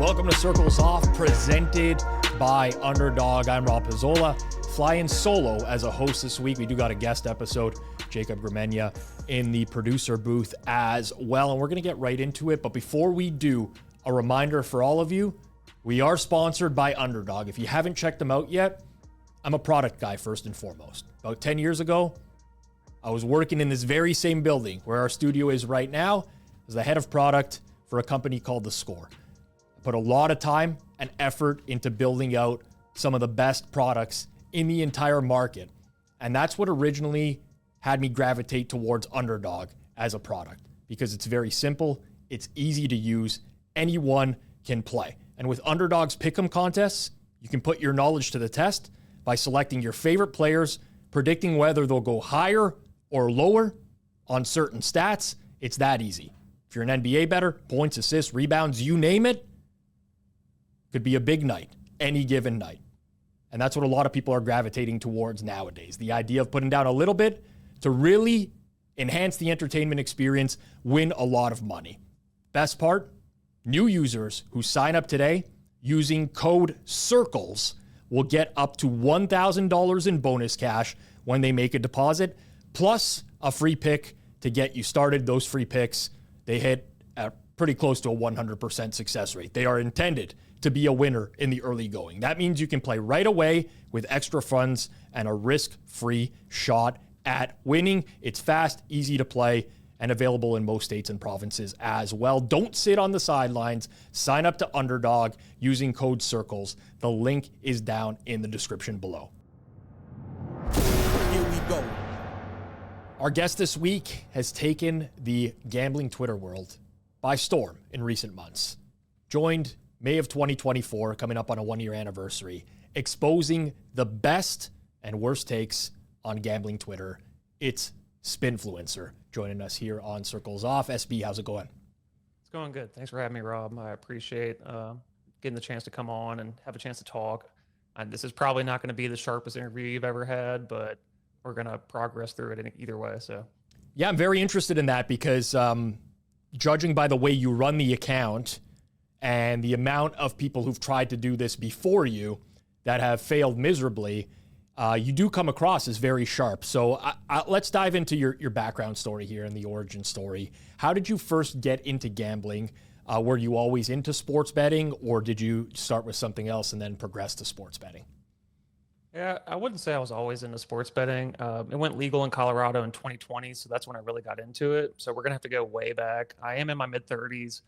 Welcome to Circles Off, presented by Underdog. I'm Rob Pizzola, flying solo as a host this week. We do got a guest episode, Jacob Gramenya, in the producer booth as well, and we're going to get right into it. But before we do, a reminder for all of you, we are sponsored by Underdog. If you haven't checked them out yet, I'm a product guy first and foremost. About 10 years ago, I was working in this very same building where our studio is right now as the head of product for a company called The Score. I put a lot of time and effort into building out some of the best products in the entire market. And that's what originally had me gravitate towards Underdog as a product, because it's very simple, it's easy to use, anyone can play. And with Underdog's pick'em contests, you can put your knowledge to the test by selecting your favorite players, predicting whether they'll go higher or lower on certain stats. It's that easy. If you're an NBA bettor, points, assists, rebounds, you name it, could be a big night, any given night. And that's what a lot of people are gravitating towards nowadays. The idea of putting down a little bit to really enhance the entertainment experience, win a lot of money. Best part, new users who sign up today using code CIRCLES will get up to $1,000 in bonus cash when they make a deposit, plus a free pick to get you started. Those free picks, they hit at pretty close to a 100% success rate. They are intended to be a winner in the early going. That means you can play right away with extra funds and a risk-free shot at winning. It's fast, easy to play, and available in most states and provinces as well. Don't sit on the sidelines. Sign up to Underdog using code CIRCLES. The link is down in the description below. Here we go. Our guest this week has taken the gambling Twitter world by storm in recent months. Joined May of 2024, coming up on a one-year anniversary, exposing the best and worst takes on gambling Twitter. It's Sbinfluencer joining us here on Circles Off. SB, how's it going? It's going good. Thanks for having me, Rob. I appreciate getting the chance to come on and have a chance to talk. This is probably not going to be the sharpest interview you've ever had, but we're going to progress through it in either way. So, yeah, I'm very interested in that because judging by the way you run the account and the amount of people who've tried to do this before you that have failed miserably, you do come across as very sharp. So let's dive into your background story here and the origin story. How did you first get into gambling? Were you always into sports betting, or did you start with something else and then progress to sports betting? yeah, I wouldn't say I was always into sports betting. It went legal in Colorado in 2020, so that's when I really got into it. So we're going to have to go way back. I am in my mid-30s.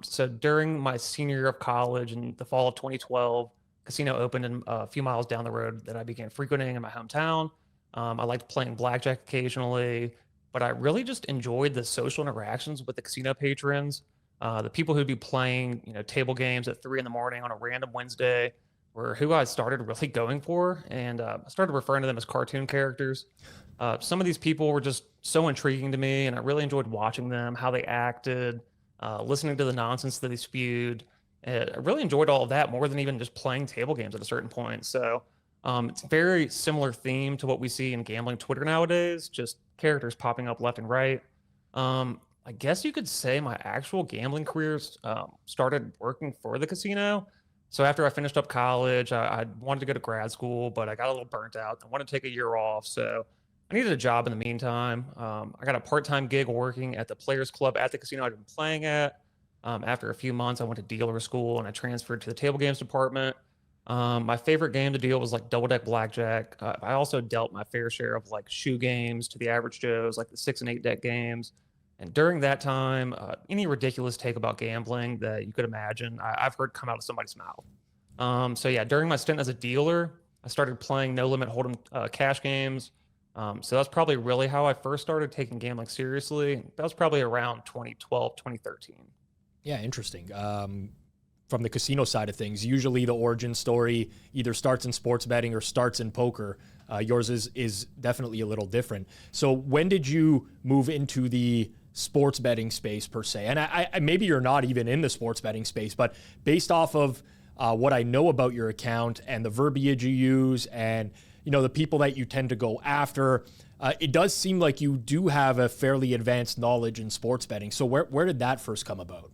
So during my senior year of college in the fall of 2012, casino opened in a few miles down the road that I began frequenting in my hometown. I liked playing blackjack occasionally, but I really just enjoyed the social interactions with the casino patrons. The people who'd be playing, table games at 3 a.m. on a random Wednesday were who I started really going for. And I started referring to them as cartoon characters. Some of these people were just so intriguing to me, and I really enjoyed watching them, how they acted, listening to the nonsense that they spewed. I really enjoyed all of that more than even just playing table games at a certain point. So it's a very similar theme to what we see in gambling Twitter nowadays, just characters popping up left and right. I guess you could say my actual gambling career started working for the casino. So after I finished up college, I wanted to go to grad school, but I got a little burnt out. I wanted to take a year off. So I needed a job in the meantime. I got a part-time gig working at the Players Club at the casino I'd been playing at. After a few months, I went to dealer school and I transferred to the table games department. My favorite game to deal was like double deck blackjack. I also dealt my fair share of like shoe games to the average Joes, like the 6 and 8 deck games. And during that time, any ridiculous take about gambling that you could imagine, I've heard come out of somebody's mouth. So yeah, during my stint as a dealer, I started playing no limit hold'em cash games. So that's probably really how I first started taking gambling seriously. That was probably around 2012, 2013. Yeah, interesting. From the casino side of things, usually the origin story either starts in sports betting or starts in poker. Yours is definitely a little different. So when did you move into the sports betting space per se? And I maybe you're not even in the sports betting space, but based off of what I know about your account and the verbiage you use and the people that you tend to go after, it does seem like you do have a fairly advanced knowledge in sports betting. So where did that first come about?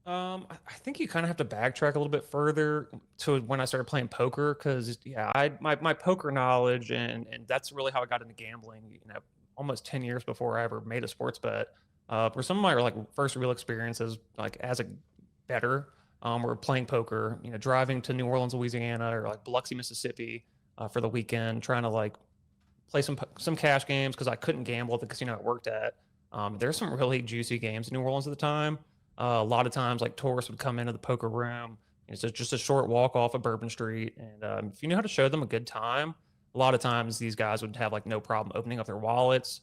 I think you kind of have to backtrack a little bit further to when I started playing poker, because yeah, my poker knowledge and that's really how I got into gambling. Almost 10 years before I ever made a sports bet. For some of my like first real experiences, like as a bettor, were playing poker. Driving to New Orleans, Louisiana, or like Biloxi, Mississippi, for the weekend, trying to like play some cash games because I couldn't gamble at the casino I worked at. There's some really juicy games in New Orleans at the time. A lot of times, like tourists would come into the poker room. It's just a short walk off of Bourbon Street, and if you knew how to show them a good time, a lot of times these guys would have like no problem opening up their wallets.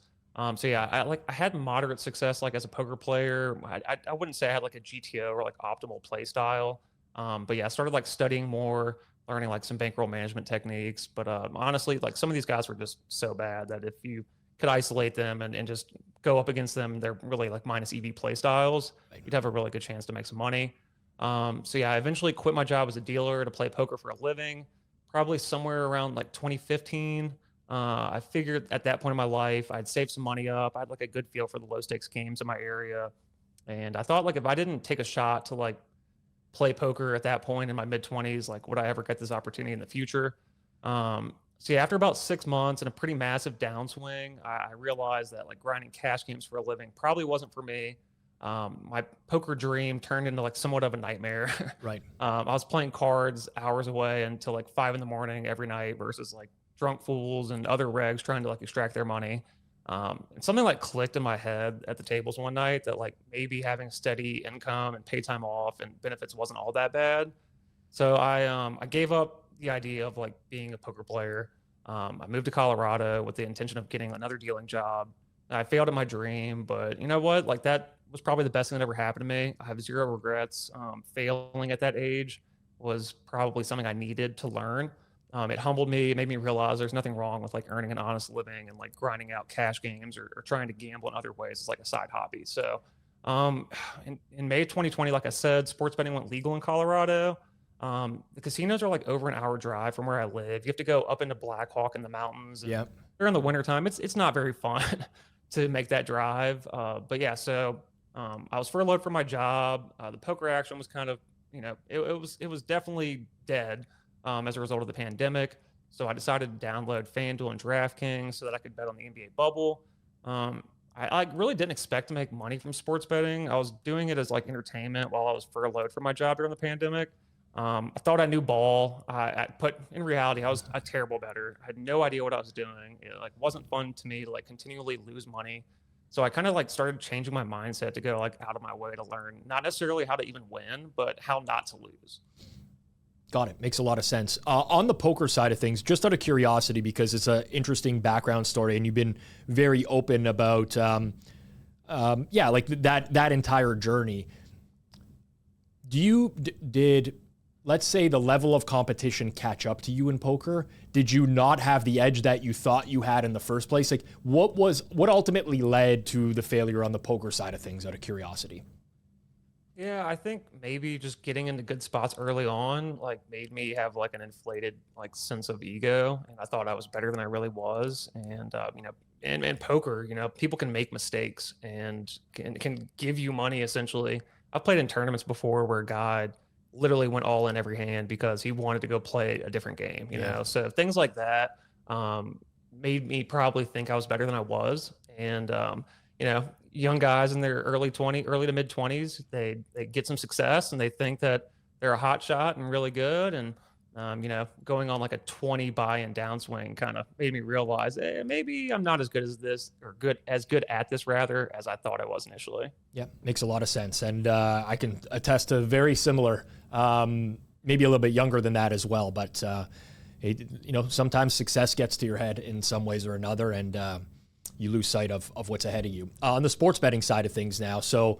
So yeah, I had moderate success like as a poker player. I wouldn't say I had like a GTO or like optimal play style. But yeah, I started like studying more, learning like some bankroll management techniques. But honestly, like some of these guys were just so bad that if you could isolate them and just go up against them, they're really like minus EV play styles, you'd have a really good chance to make some money. So yeah, I eventually quit my job as a dealer to play poker for a living, probably somewhere around like 2015. I figured at that point in my life, I'd saved some money up. I had like a good feel for the low stakes games in my area. And I thought like if I didn't take a shot to like play poker at that point in my mid 20s, like would I ever get this opportunity in the future? So yeah, after about 6 months and a pretty massive downswing, I realized that like grinding cash games for a living probably wasn't for me. My poker dream turned into like somewhat of a nightmare. Right. I was playing cards hours away until like 5 in the morning every night versus like drunk fools and other regs trying to like extract their money. And something like clicked in my head at the tables one night that like maybe having steady income and pay time off and benefits wasn't all that bad. So I gave up the idea of like being a poker player. I moved to Colorado with the intention of getting another dealing job. I failed at my dream, but you know what? Like that was probably the best thing that ever happened to me. I have zero regrets. Failing at that age was probably something I needed to learn. It humbled me. It made me realize there's nothing wrong with like earning an honest living and like grinding out cash games or trying to gamble in other ways as like a side hobby. So um, in May 2020, like I said, sports betting went legal in Colorado. The casinos are like over an hour drive from where I live. You have to go up into Black Hawk in the mountains, and Yeah. during the wintertime, it's not very fun to make that drive. But yeah, so I was furloughed from my job. The poker action was kind of, it was definitely dead as a result of the pandemic. So I decided to download FanDuel and DraftKings so that I could bet on the NBA bubble. I really didn't expect to make money from sports betting. I was doing it as like entertainment while I was furloughed from my job during the pandemic. I thought I knew ball, but in reality, I was a terrible bettor. I had no idea what I was doing. It like wasn't fun to me to like continually lose money. So I kind of like started changing my mindset to go like out of my way to learn, not necessarily how to even win, but how not to lose. Got it. Makes a lot of sense. On the poker side of things, just out of curiosity, because it's an interesting background story, and you've been very open about, like that entire journey. Did let's say the level of competition catch up to you in poker? Did you not have the edge that you thought you had in the first place? Like what ultimately led to the failure on the poker side of things, out of curiosity? Yeah, I think maybe just getting into good spots early on like made me have like an inflated like sense of ego, and I thought I was better than I really was. And and poker, people can make mistakes and can give you money essentially. I've played in tournaments before where a guy literally went all in every hand because he wanted to go play a different game, Yeah. So things like that made me probably think I was better than I was. And young guys in their early to mid 20s, they get some success and they think that they're a hot shot and really good. And going on like a 20 buy-in downswing kind of made me realize, maybe I'm not as good as this, or good at this rather, as I thought I was initially. Yeah, makes a lot of sense. And I can attest to very similar, maybe a little bit younger than that as well. But, sometimes success gets to your head in some ways or another, and you lose sight of what's ahead of you. On the sports betting side of things now, so,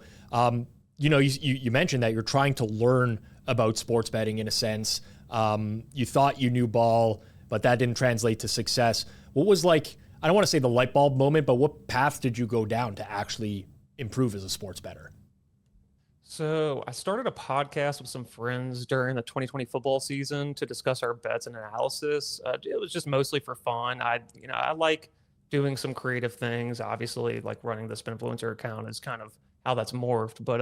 you mentioned that you're trying to learn about sports betting in a sense. You thought you knew ball, but that didn't translate to success. What was like, I don't want to say the light bulb moment, but what path did you go down to actually improve as a sports bettor? So I started a podcast with some friends during the 2020 football season to discuss our bets and analysis. It was just mostly for fun. I like doing some creative things. Obviously, like running the Sbinfluencer account is kind of how that's morphed. But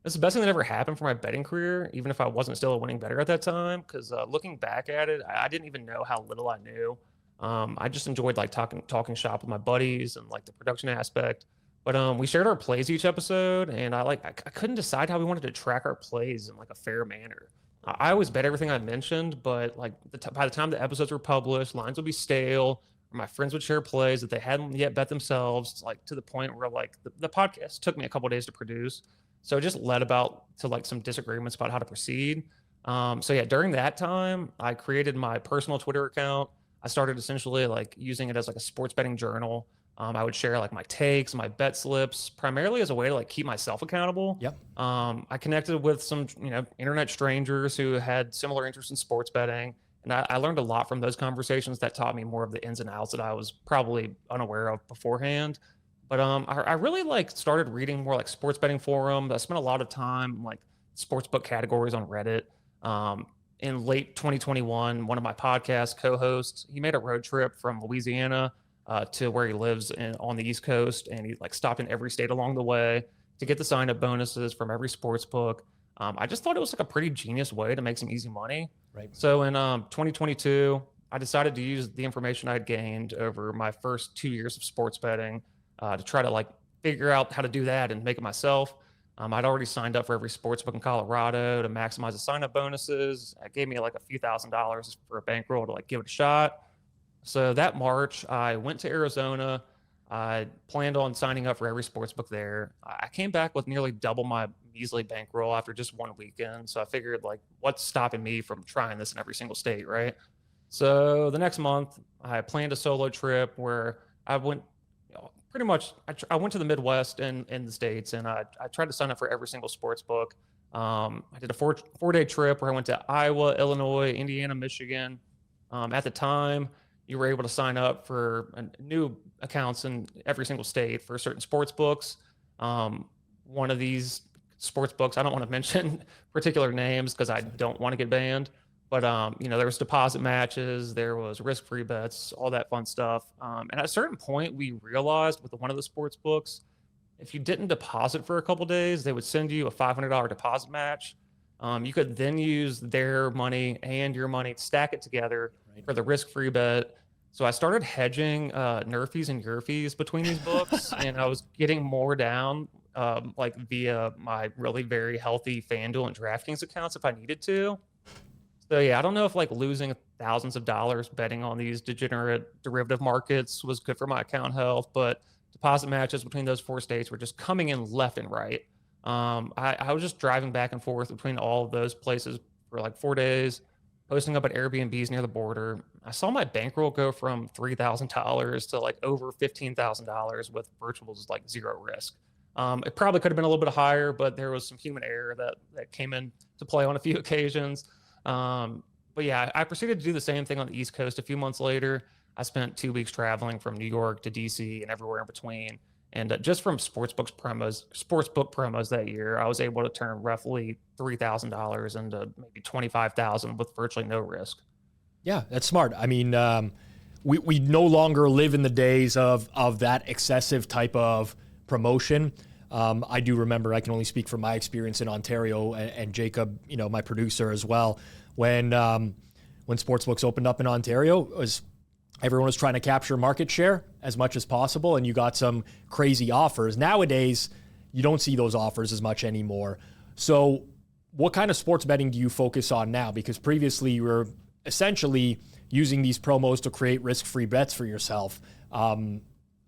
It's the best thing that ever happened for my betting career, even if I wasn't still a winning bettor at that time. Because looking back at it, I didn't even know how little I knew. I just enjoyed like talking shop with my buddies and like the production aspect. But we shared our plays each episode, and I couldn't decide how we wanted to track our plays in like a fair manner. I always bet everything I mentioned, but like by the time the episodes were published, lines would be stale. Or my friends would share plays that they hadn't yet bet themselves, like to the point where like the podcast took me a couple days to produce. So it just led about to like some disagreements about how to proceed. So yeah, during that time, I created my personal Twitter account. I started essentially like using it as like a sports betting journal. I would share like my takes, my bet slips, primarily as a way to like keep myself accountable. Yep. I connected with some, internet strangers who had similar interests in sports betting. And I learned a lot from those conversations that taught me more of the ins and outs that I was probably unaware of beforehand. But I really like started reading more like sports betting forums. I spent a lot of time like sports book categories on Reddit. In late 2021, one of my podcast co-hosts, he made a road trip from Louisiana to where he lives on the East Coast, and he like stopped in every state along the way to get the sign-up bonuses from every sports book. I just thought it was like a pretty genius way to make some easy money. Right. So in 2022, I decided to use the information I had gained over my first 2 years of sports betting to try to like figure out how to do that and make it myself. I'd already signed up for every sports book in Colorado to maximize the sign up bonuses. It gave me like a few $1,000s for a bankroll to like give it a shot. So that March, I went to Arizona. I planned on signing up for every sports book there. I came back with nearly double my measly bankroll after just one weekend. So I figured, like, what's stopping me from trying this in every single state, right? So the next month, I planned a solo trip where I went pretty much. I went to the Midwest and in the States, and I tried to sign up for every single sports book. I did a four-day trip where I went to Iowa, Illinois, Indiana, Michigan. At the time, you were able to sign up for new accounts in every single state for certain sports books. One of these sports books, I don't want to mention particular names because I don't want to get banned, but there was deposit matches, there was risk-free bets, all that fun stuff. And at a certain point, we realized with one of the sports books, if you didn't deposit for a couple days, they would send you a $500 deposit match. You could then use their money and your money to stack it together for the risk-free bet. So I started hedging nerfies and yerfies between these books, and I was getting more down like via my really very healthy FanDuel and DraftKings accounts if I needed to. So yeah, I don't know if like losing thousands of dollars betting on these degenerate derivative markets was good for my account health, but deposit matches between those four states were just coming in left and right. I was just driving back and forth between all of those places for like 4 days, posting up at Airbnbs near the border. I saw my bankroll go from $3,000 to like over $15,000 with virtuals like zero risk. It probably could have been a little bit higher, but there was some human error that came in to play on a few occasions. But yeah, I proceeded to do the same thing on the East Coast a few months later. I spent 2 weeks traveling from New York to DC and everywhere in between. And just from sportsbook promos that year, I was able to turn roughly $3,000 into maybe $25,000 with virtually no risk. Yeah, that's smart. I mean, we no longer live in the days of that excessive type of promotion. I do remember, I can only speak from my experience in Ontario, and Jacob, my producer as well, when sportsbooks opened up in Ontario, everyone was trying to capture market share as much as possible, and you got some crazy offers. Nowadays, you don't see those offers as much anymore. So what kind of sports betting do you focus on now? Because previously you were essentially using these promos to create risk-free bets for yourself.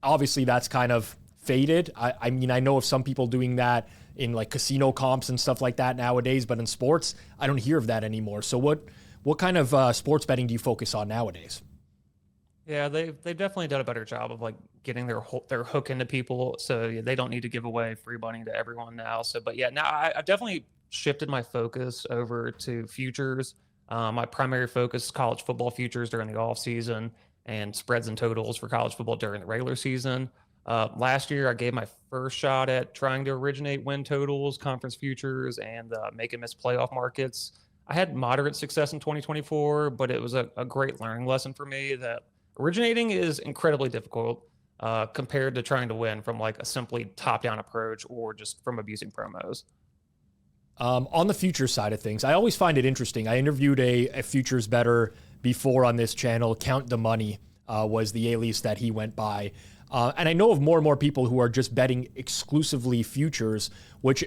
Obviously, that's kind of faded. I mean, I know of some people doing that in like casino comps and stuff like that nowadays, but in sports, I don't hear of that anymore. So what kind of sports betting do you focus on nowadays? Yeah, they've definitely done a better job of like getting their hook into people, so yeah, they don't need to give away free money to everyone now. So, but yeah, now I've definitely shifted my focus over to futures. My primary focus is college football futures during the off season and spreads and totals for college football during the regular season. Last year, I gave my first shot at trying to originate win totals, conference futures, and make and miss playoff markets. I had moderate success in 2024, but it was a great learning lesson for me that originating is incredibly difficult compared to trying to win from like a simply top-down approach or just from abusing promos. On the futures side of things, I always find it interesting. I interviewed a futures bettor before on this channel. Count the Money was the alias that he went by. And I know of more and more people who are just betting exclusively futures, which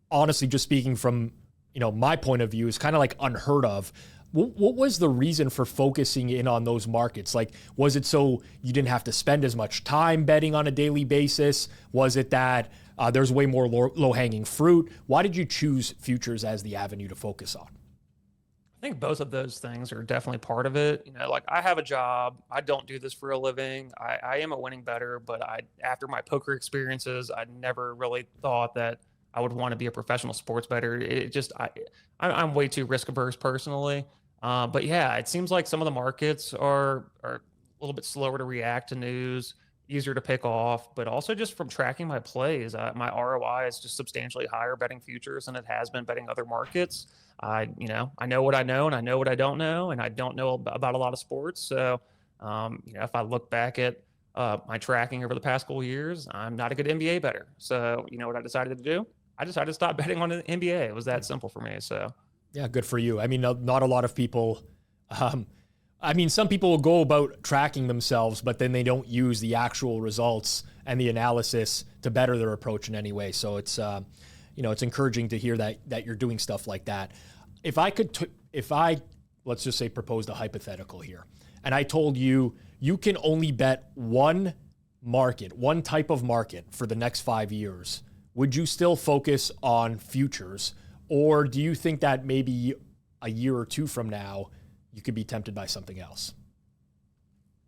honestly, just speaking from, my point of view, is kind of like unheard of. What was the reason for focusing in on those markets? Like, was it so you didn't have to spend as much time betting on a daily basis? Was it that there's way more low-hanging fruit? Why did you choose futures as the avenue to focus on? I think both of those things are definitely part of it. Like I have a job. I don't do this for a living. I am a winning bettor, but after my poker experiences, I never really thought that I would want to be a professional sports bettor. I'm way too risk averse personally. But yeah, it seems like some of the markets are a little bit slower to react to news, easier to pick off, but also just from tracking my plays, my ROI is just substantially higher betting futures than it has been betting other markets. I know what I know and I know what I don't know, and I don't know about a lot of sports. So, if I look back at my tracking over the past couple of years, I'm not a good NBA bettor. So, what I decided to do? I decided to stop betting on the NBA. It was that simple for me. So, yeah, good for you. I mean, not a lot of people. Some people will go about tracking themselves, but then they don't use the actual results and the analysis to better their approach in any way. So it's encouraging to hear that you're doing stuff like that. If I let's just say proposed a hypothetical here, and I told you can only bet one type of market for the next 5 years, would you still focus on futures? Or do you think that maybe a year or two from now, you could be tempted by something else?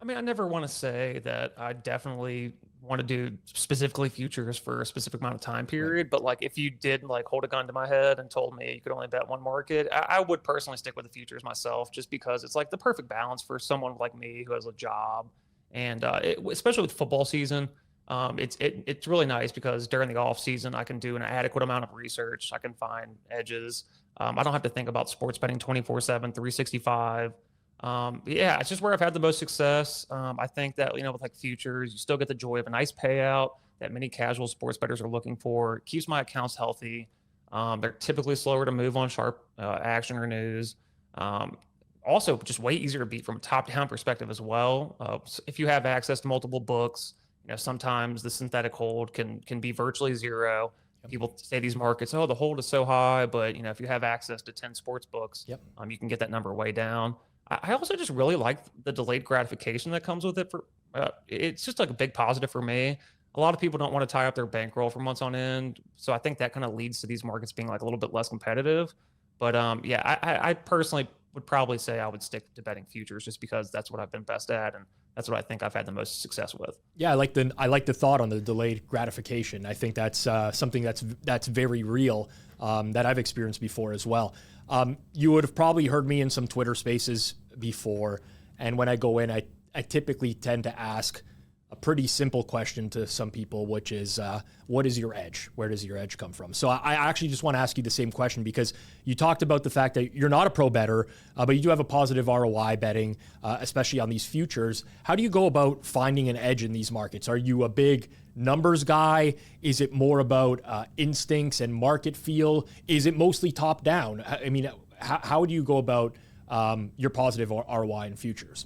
I mean, I never want to say that I definitely want to do specifically futures for a specific amount of time period. Right. But like, if you did like hold a gun to my head and told me you could only bet one market, I would personally stick with the futures myself, just because it's like the perfect balance for someone like me who has a job. And especially with football season, it's really nice because during the off season, I can do an adequate amount of research. I can find edges. I don't have to think about sports betting 24/7, 365. It's just where I've had the most success. I think that, with like futures, you still get the joy of a nice payout that many casual sports bettors are looking for. It keeps my accounts healthy. They're typically slower to move on sharp action or news. Also, just way easier to beat from a top-down perspective as well. If you have access to multiple books, sometimes the synthetic hold can be virtually zero. Yep. People say these markets, the hold is so high, but if you have access to 10 sports books, yep, you can get that number way down. I also just really like the delayed gratification that comes with it. It's just like a big positive for me. A lot of people don't want to tie up their bankroll for months on end, so I think that kind of leads to these markets being like a little bit less competitive. But I personally would probably say I would stick to betting futures just because that's what I've been best at, and that's what I think I've had the most success with. Yeah, I like the thought on the delayed gratification. I think that's something that's very real, that I've experienced before as well. You would have probably heard me in some Twitter spaces before, and when I go in, I typically tend to ask a pretty simple question to some people, which is, what is your edge? Where does your edge come from? So I actually just want to ask you the same question, because you talked about the fact that you're not a pro bettor, but you do have a positive ROI betting, especially on these futures. How do you go about finding an edge in these markets? Are you a big numbers guy? Is it more about instincts and market feel? Is it mostly top down? I mean, how do you go about your positive ROI in futures?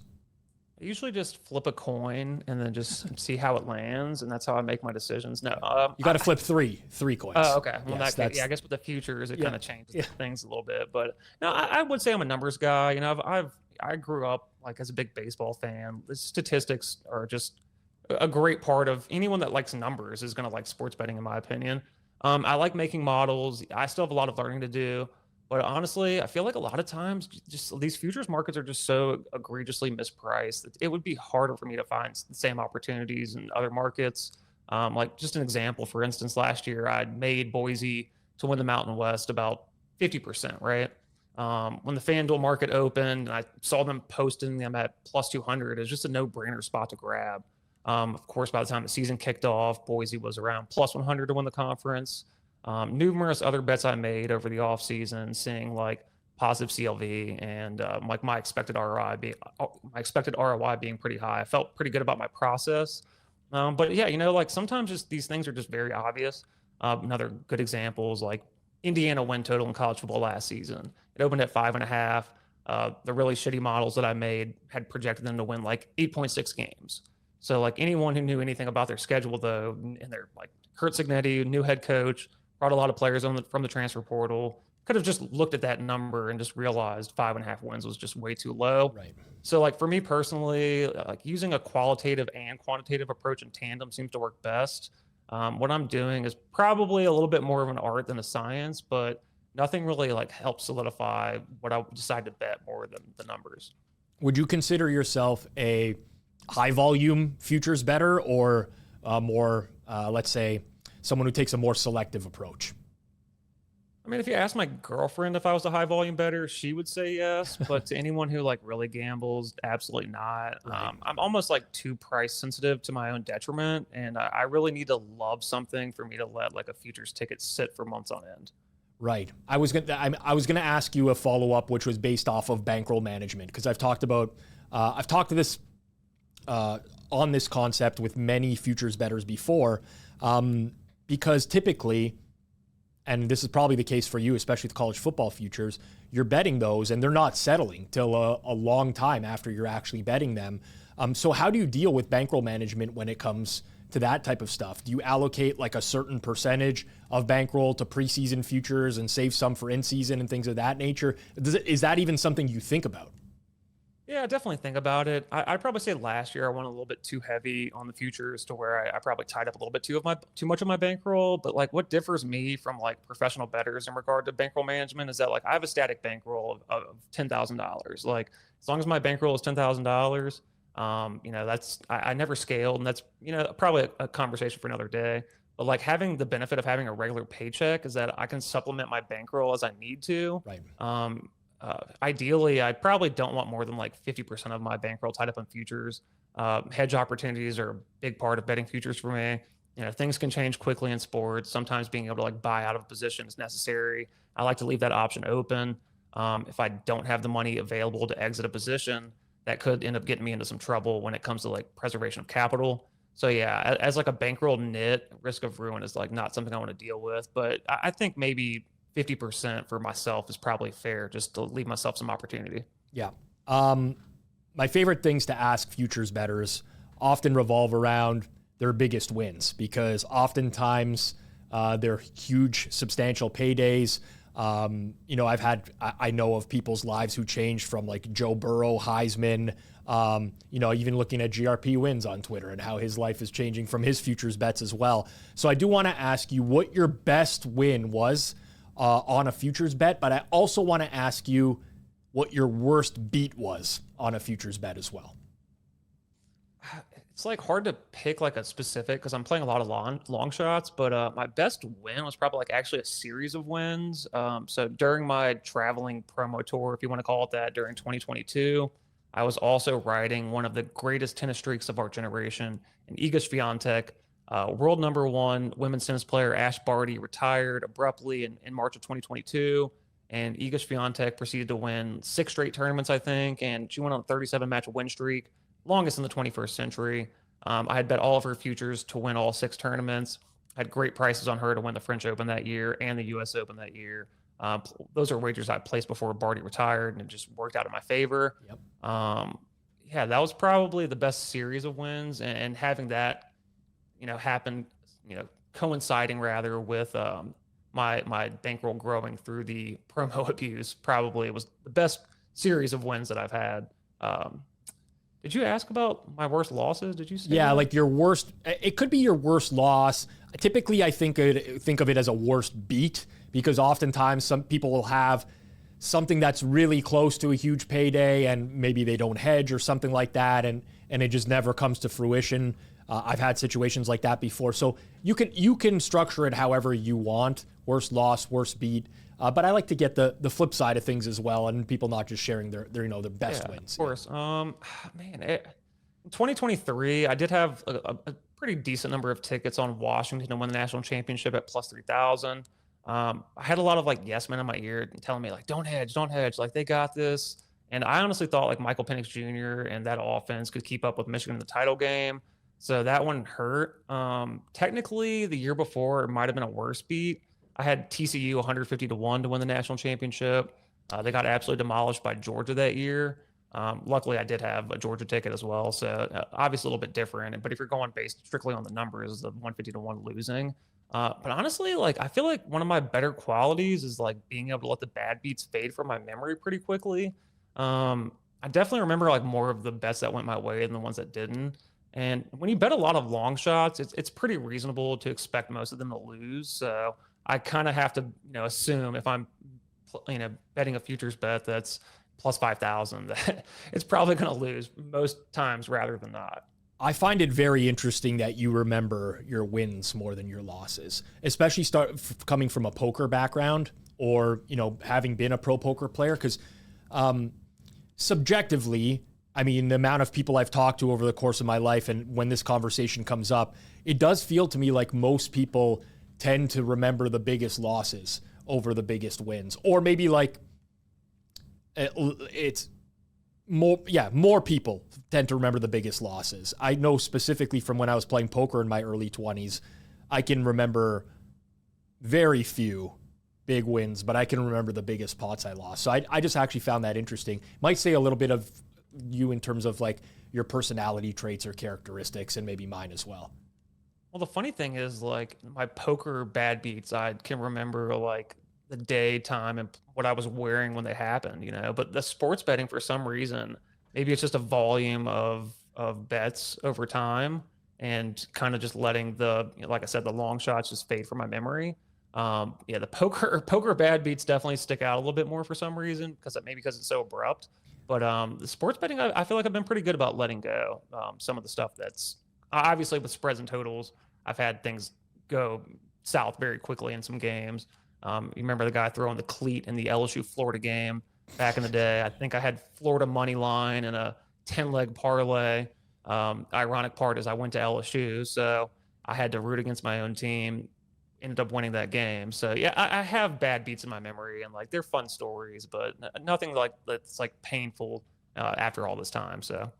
I usually just flip a coin and then just see how it lands, and that's how I make my decisions. No, you got to flip three coins. Oh, okay. Well, yes, I guess with the futures, it kind of changes things a little bit. But no, I would say I'm a numbers guy. I grew up like as a big baseball fan. The statistics are just a great part of anyone that likes numbers is going to like sports betting, in my opinion. I like making models. I still have a lot of learning to do. But honestly, I feel like a lot of times just these futures markets are just so egregiously mispriced that it would be harder for me to find the same opportunities in other markets. Like just an example, for instance, last year I made Boise to win the Mountain West about 50%, right? When the FanDuel market opened, and I saw them posting them at plus 200, it was just a no-brainer spot to grab. Of course, by the time the season kicked off, Boise was around plus 100 to win the conference. Numerous other bets I made over the off season, seeing like positive CLV and like my expected ROI being pretty high. I felt pretty good about my process. But yeah, like sometimes just these things are just very obvious. Another good example is like Indiana win total in college football last season. It opened at 5.5. The really shitty models that I made had projected them to win like 8.6 games. So like anyone who knew anything about their schedule though, and they're like Kurt Cignetti, new head coach, brought a lot of players from the transfer portal, could have just looked at that number and just realized 5.5 wins was just way too low. Right. So like for me personally, like using a qualitative and quantitative approach in tandem seems to work best. What I'm doing is probably a little bit more of an art than a science, but nothing really like helps solidify what I decide to bet more than the numbers. Would you consider yourself a high volume futures bettor or more, let's say, someone who takes a more selective approach? I mean, if you ask my girlfriend if I was a high volume bettor, she would say yes. But to anyone who like really gambles, absolutely not. Right. I'm almost like too price sensitive to my own detriment, and I really need to love something for me to let like a futures ticket sit for months on end. Right. I was gonna ask you a follow up, which was based off of bankroll management, because I've talked to this on this concept with many futures bettors before, because typically, and this is probably the case for you, especially with college football futures, you're betting those and they're not settling till a long time after you're actually betting them. So how do you deal with bankroll management when it comes to that type of stuff? Do you allocate like a certain percentage of bankroll to preseason futures and save some for in-season and things of that nature? Is that even something you think about? Yeah, I definitely think about it. I'd probably say last year I went a little bit too heavy on the futures to where I probably tied up a little bit too much of my bankroll. But like what differs me from like professional bettors in regard to bankroll management is that like I have a static bankroll of $10,000. Like as long as my bankroll is $10,000, that's I never scaled, and that's probably a conversation for another day. But like having the benefit of having a regular paycheck is that I can supplement my bankroll as I need to. Right. Ideally, I probably don't want more than like 50% of my bankroll tied up in futures. Hedge opportunities are a big part of betting futures for me. Things can change quickly in sports. Sometimes being able to like buy out of a position is necessary. I like to leave that option open. If I don't have the money available to exit a position, that could end up getting me into some trouble when it comes to like preservation of capital. So yeah, as like a bankroll nit, risk of ruin is like not something I want to deal with. But I think maybe 50% for myself is probably fair, just to leave myself some opportunity. Yeah. My favorite things to ask futures bettors often revolve around their biggest wins, because oftentimes they're huge, substantial paydays. I know of people's lives who changed from like Joe Burrow, Heisman, even looking at GRP wins on Twitter and how his life is changing from his futures bets as well. So I do want to ask you what your best win was on a futures bet, but I also want to ask you what your worst beat was on a futures bet as well. It's like hard to pick like a specific because I'm playing a lot of long shots, but my best win was probably like actually a series of wins. So during my traveling promo tour, if you want to call it that, during 2022, I was also riding one of the greatest tennis streaks of our generation, an Iga Swiatek. World number one women's tennis player Ash Barty retired abruptly in March of 2022, and Iga Swiatek proceeded to win 6 straight tournaments, I think, and she went on a 37-match win streak, longest in the 21st century. I had bet all of her futures to win all 6 tournaments. I had great prices on her to win the French Open that year and the U.S. Open that year. Those are wagers I placed before Barty retired, and it just worked out in my favor. Yep. Yeah, that was probably the best series of wins, and having that happened, coinciding rather with my bankroll growing through the promo abuse, probably was the best series of wins that I've had. Did you ask about my worst losses? Did you say? Yeah, that? like your worst. It could be your worst loss. Typically, I think of it as a worst beat, because oftentimes some people will have something that's really close to a huge payday and maybe they don't hedge or something like that, and it just never comes to fruition. I've had situations like that before. So you can structure it however you want. Worst loss, worst beat. But I like to get the flip side of things as well, and people not just sharing their best wins. Of course. In 2023, I did have a pretty decent number of tickets on Washington to win the national championship at plus 3,000. I had a lot of like yes men in my ear telling me like, don't hedge, like they got this. And I honestly thought like Michael Penix Jr. and that offense could keep up with Michigan in the title game. So that one hurt. Technically, the year before, it might have been a worse beat. I had TCU 150-1 to win the national championship. They got absolutely demolished by Georgia that year. Luckily, I did have a Georgia ticket as well, so obviously a little bit different. But if you're going based strictly on the numbers, the 150-1 losing. But honestly, like I feel like one of my better qualities is like being able to let the bad beats fade from my memory pretty quickly. I definitely remember like more of the bets that went my way than the ones that didn't. And when you bet a lot of long shots, it's pretty reasonable to expect most of them to lose. So I kind of have to, assume if I'm, betting a futures bet that's plus 5,000, that it's probably going to lose most times rather than not. I find it very interesting that you remember your wins more than your losses, especially coming from a poker background or, having been a pro poker player. Because subjectively, I mean, the amount of people I've talked to over the course of my life, and when this conversation comes up, it does feel to me like most people tend to remember the biggest losses over the biggest wins. Or maybe like it's more people tend to remember the biggest losses. I know specifically from when I was playing poker in my early 20s, I can remember very few big wins, but I can remember the biggest pots I lost. So I just actually found that interesting. Might say a little bit of you in terms of like your personality traits or characteristics, and maybe mine as well. Well, the funny thing is, like, my poker bad beats, I can remember like the day, time, and what I was wearing when they happened, But the sports betting, for some reason, maybe it's just a volume of bets over time, and kind of just letting like I said, the long shots just fade from my memory. The poker bad beats definitely stick out a little bit more for some reason, because it's so abrupt. But the sports betting, I feel like I've been pretty good about letting go some of the stuff that's obviously with spreads and totals. I've had things go south very quickly in some games. You remember the guy throwing the cleat in the LSU Florida game back in the day? I think I had Florida money line and a 10-leg parlay. Ironic part is I went to LSU, so I had to root against my own team. Ended up winning that game. So yeah, I have bad beats in my memory, and like they're fun stories, but nothing like that's like painful after all this time. So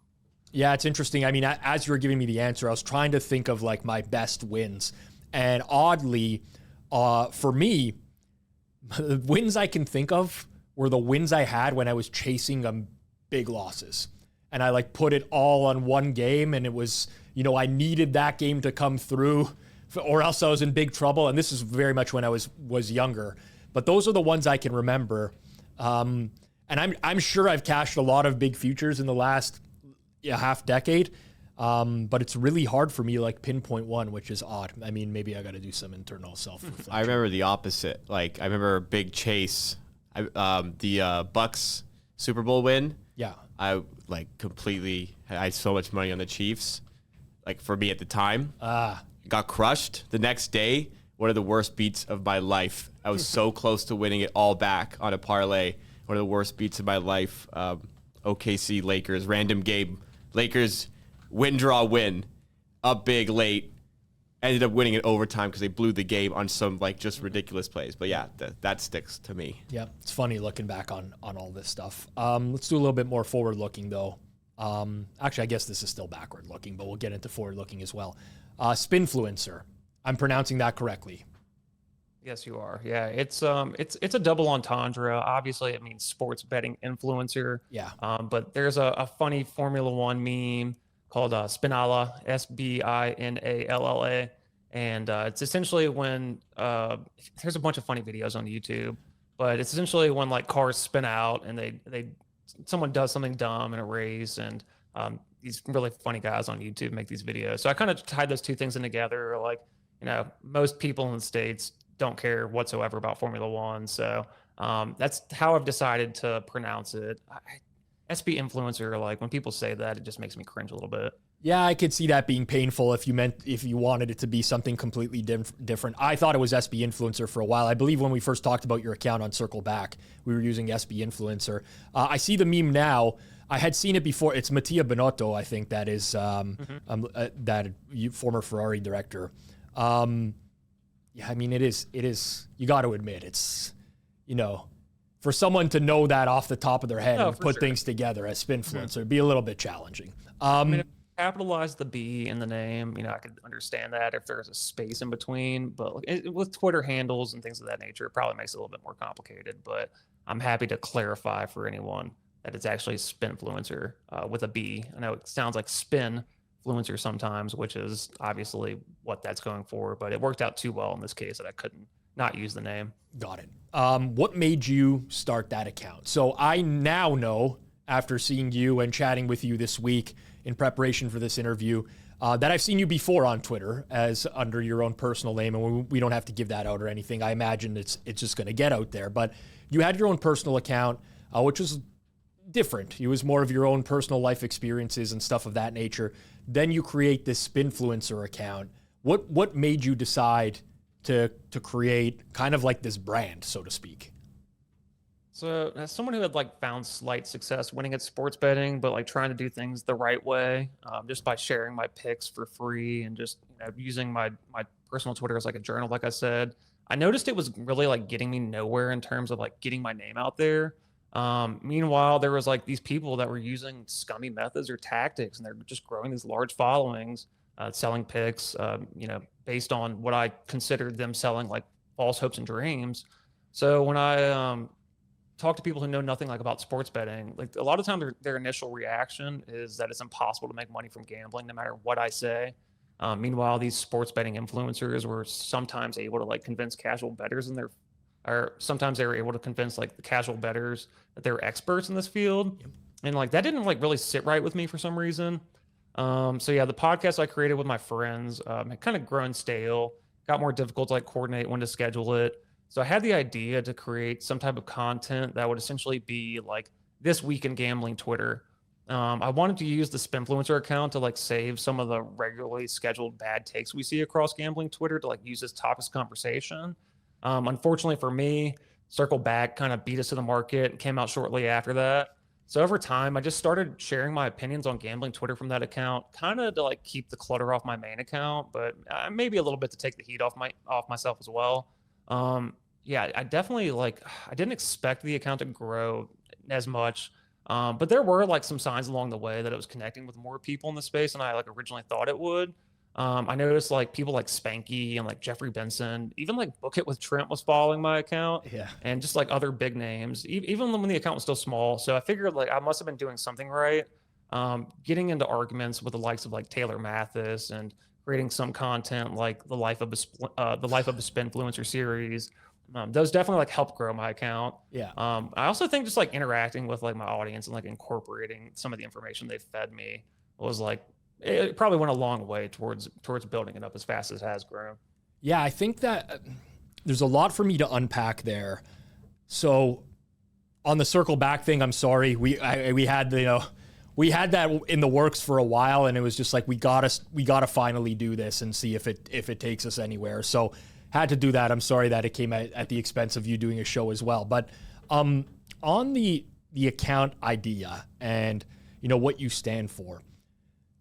yeah, it's interesting. I mean, as you were giving me the answer, I was trying to think of like my best wins, and oddly, for me, the wins I can think of were the wins I had when I was chasing big losses, and I like put it all on one game, and it was, I needed that game to come through, or else I was in big trouble. And this is very much when I was younger, but those are the ones I can remember. And I'm sure I've cashed a lot of big futures in the last half decade. But it's really hard for me like pinpoint one, which is odd. I mean, maybe I got to do some internal self-reflection. I remember the opposite. Like I remember a big chase, the Bucks Super Bowl win. Yeah. I had so much money on the Chiefs. Like for me at the time, got crushed the next day. One of the worst beats of my life. I was so close to winning it all back on a parlay. One of the worst beats of my life. OKC Lakers, random game. Lakers win, up big late. Ended up winning it overtime because they blew the game on some like just ridiculous plays. But yeah, that sticks to me. Yeah, it's funny looking back on all this stuff. Let's do a little bit more forward looking though. Actually, I guess this is still backward looking, but we'll get into forward looking as well. Sbinfluencer. I'm pronouncing that correctly. Yes, you are. Yeah, it's a double entendre. Obviously, it means sports betting influencer. Yeah. But there's a funny Formula One meme called Spinalla, Spinalla, and it's essentially when there's a bunch of funny videos on YouTube, but it's essentially when like cars spin out and someone does something dumb in a race, and these really funny guys on YouTube make these videos. So I kind of tied those two things in together. Like, most people in the States don't care whatsoever about Formula One. So that's how I've decided to pronounce it. SBinfluencer, like when people say that, it just makes me cringe a little bit. Yeah, I could see that being painful if you wanted it to be something completely different. I thought it was Sbinfluencer for a while. I believe when we first talked about your account on Circle Back, we were using Sbinfluencer. I see the meme now. I had seen it before. It's Mattia Binotto, I think, that is that former Ferrari director. Yeah, I mean, it is. You got to admit, it's, for someone to know that off the top of their head and put things together as Sbinfluencer, it'd be a little bit challenging. I mean, if capitalize the B in the name, I could understand that if there's a space in between, but with Twitter handles and things of that nature, it probably makes it a little bit more complicated, but I'm happy to clarify for anyone that it's actually Sbinfluencer with a B. I know it sounds like Spinfluencer sometimes, which is obviously what that's going for, but it worked out too well in this case that I couldn't not use the name. Got it. What made you start that account? So I now know, after seeing you and chatting with you this week in preparation for this interview, that I've seen you before on Twitter as under your own personal name, and we don't have to give that out or anything. I imagine it's just going to get out there, but you had your own personal account, which was different. It was more of your own personal life experiences and stuff of that nature. Then you create this Sbinfluencer account. What made you decide to create kind of like this brand, so to speak? So as someone who had found slight success winning at sports betting, but trying to do things the right way, just by sharing my picks for free and just using my personal Twitter as a journal, like I said, I noticed it was really getting me nowhere in terms of getting my name out there. Meanwhile, there was these people that were using scummy methods or tactics, and they're just growing these large followings, selling picks, based on what I considered them selling false hopes and dreams. So when I talk to people who know nothing about sports betting, a lot of times their initial reaction is that it's impossible to make money from gambling no matter what I say. Meanwhile, these sports betting influencers were sometimes able to convince casual bettors or sometimes they were able to convince the casual bettors that they're experts in this field. Yep. And that didn't really sit right with me for some reason. So yeah, the podcast I created with my friends had kind of grown stale, got more difficult to coordinate when to schedule it. So I had the idea to create some type of content that would essentially be this week in gambling Twitter. I wanted to use the Sbinfluencer account to save some of the regularly scheduled bad takes we see across gambling Twitter to use as topics of conversation. Unfortunately for me, Circle Back kind of beat us to the market and came out shortly after that. So over time, I just started sharing my opinions on gambling Twitter from that account, kind of to keep the clutter off my main account, but maybe a little bit to take the heat off myself as well. Yeah, I definitely I didn't expect the account to grow as much. But there were some signs along the way that it was connecting with more people in the space than I originally thought it would. I noticed people like Spanky and Jeffrey Benson, even Book It with Trent was following my account. Yeah. And just other big names, even when the account was still small. So I figured I must have been doing something right. Getting into arguments with the likes of Taylor Mathis and creating some content the life of a Sbinfluencer series. Those definitely helped grow my account. Yeah. I also think just interacting with my audience and incorporating some of the information they fed me was it probably went a long way towards building it up as fast as it has grown. Yeah, I think that there's a lot for me to unpack there. So on the Circle Back thing, I'm sorry. We had that in the works for a while, and it was just we gotta finally do this and see if it takes us anywhere. So had to do that. I'm sorry that it came at the expense of you doing a show as well. But on the account idea and what you stand for,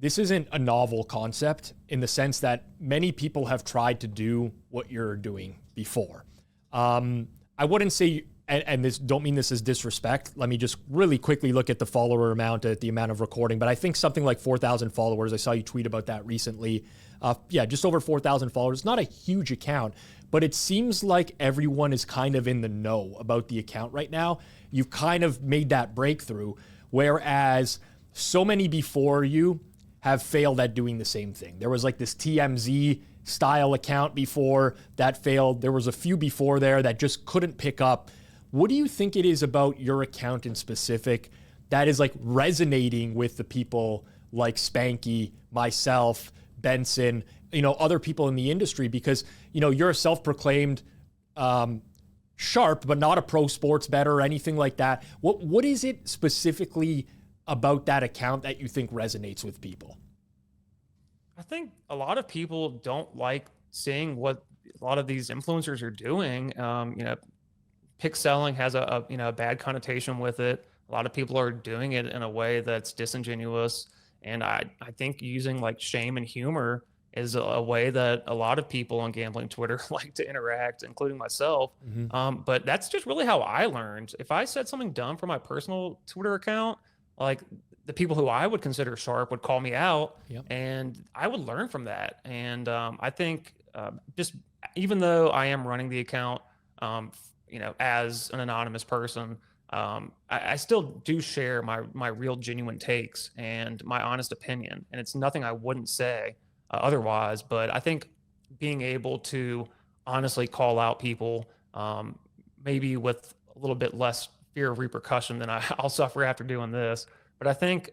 this isn't a novel concept in the sense that many people have tried to do what you're doing before. I wouldn't say, and this don't mean this is disrespect. Let me just really quickly look at the follower amount, at the amount of recording. But I think something like 4,000 followers. I saw you tweet about that recently. Yeah, just over 4,000 followers. Not a huge account, but it seems like everyone is kind of in the know about the account right now. You've kind of made that breakthrough, whereas so many before you have failed at doing the same thing. There was this TMZ style account before that failed. There was a few before there that just couldn't pick up. What do you think it is about your account in specific that is resonating with the people like Spanky, myself, Benson, other people in the industry? Because, you're a self-proclaimed sharp, but not a pro sports bettor or anything like that. What is it specifically about that account that you think resonates with people? I think a lot of people don't like seeing what a lot of these influencers are doing. Pick selling has a bad connotation with it. A lot of people are doing it in a way that's disingenuous. And I think using shame and humor is a way that a lot of people on gambling Twitter like to interact, including myself. Mm-hmm. But that's just really how I learned. If I said something dumb for my personal Twitter account, the people who I would consider sharp would call me out, Yep. and I would learn from that. And I think just even though I am running the account, as an anonymous person, I still do share my real genuine takes and my honest opinion. And it's nothing I wouldn't say otherwise. But I think being able to honestly call out people, maybe with a little bit less fear of repercussion than I'll suffer after doing this. But I think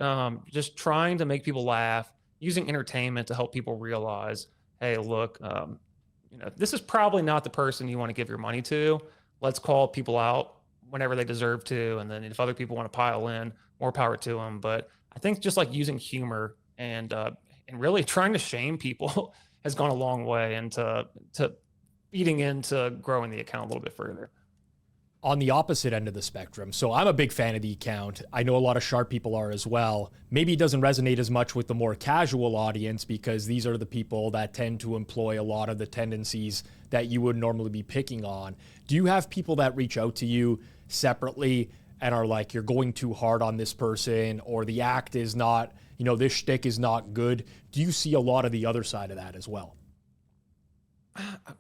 just trying to make people laugh, using entertainment to help people realize, hey, look, this is probably not the person you want to give your money to. Let's call people out whenever they deserve to. And then if other people want to pile in, more power to them. But I think just like using humor and really trying to shame people has gone a long way into feeding into growing the account a little bit further. On the opposite end of the spectrum. So I'm a big fan of the account. I know a lot of sharp people are as well. Maybe it doesn't resonate as much with the more casual audience because these are the people that tend to employ a lot of the tendencies that you would normally be picking on. Do you have people that reach out to you separately and are like, you're going too hard on this person, or the act is not, this shtick is not good? Do you see a lot of the other side of that as well?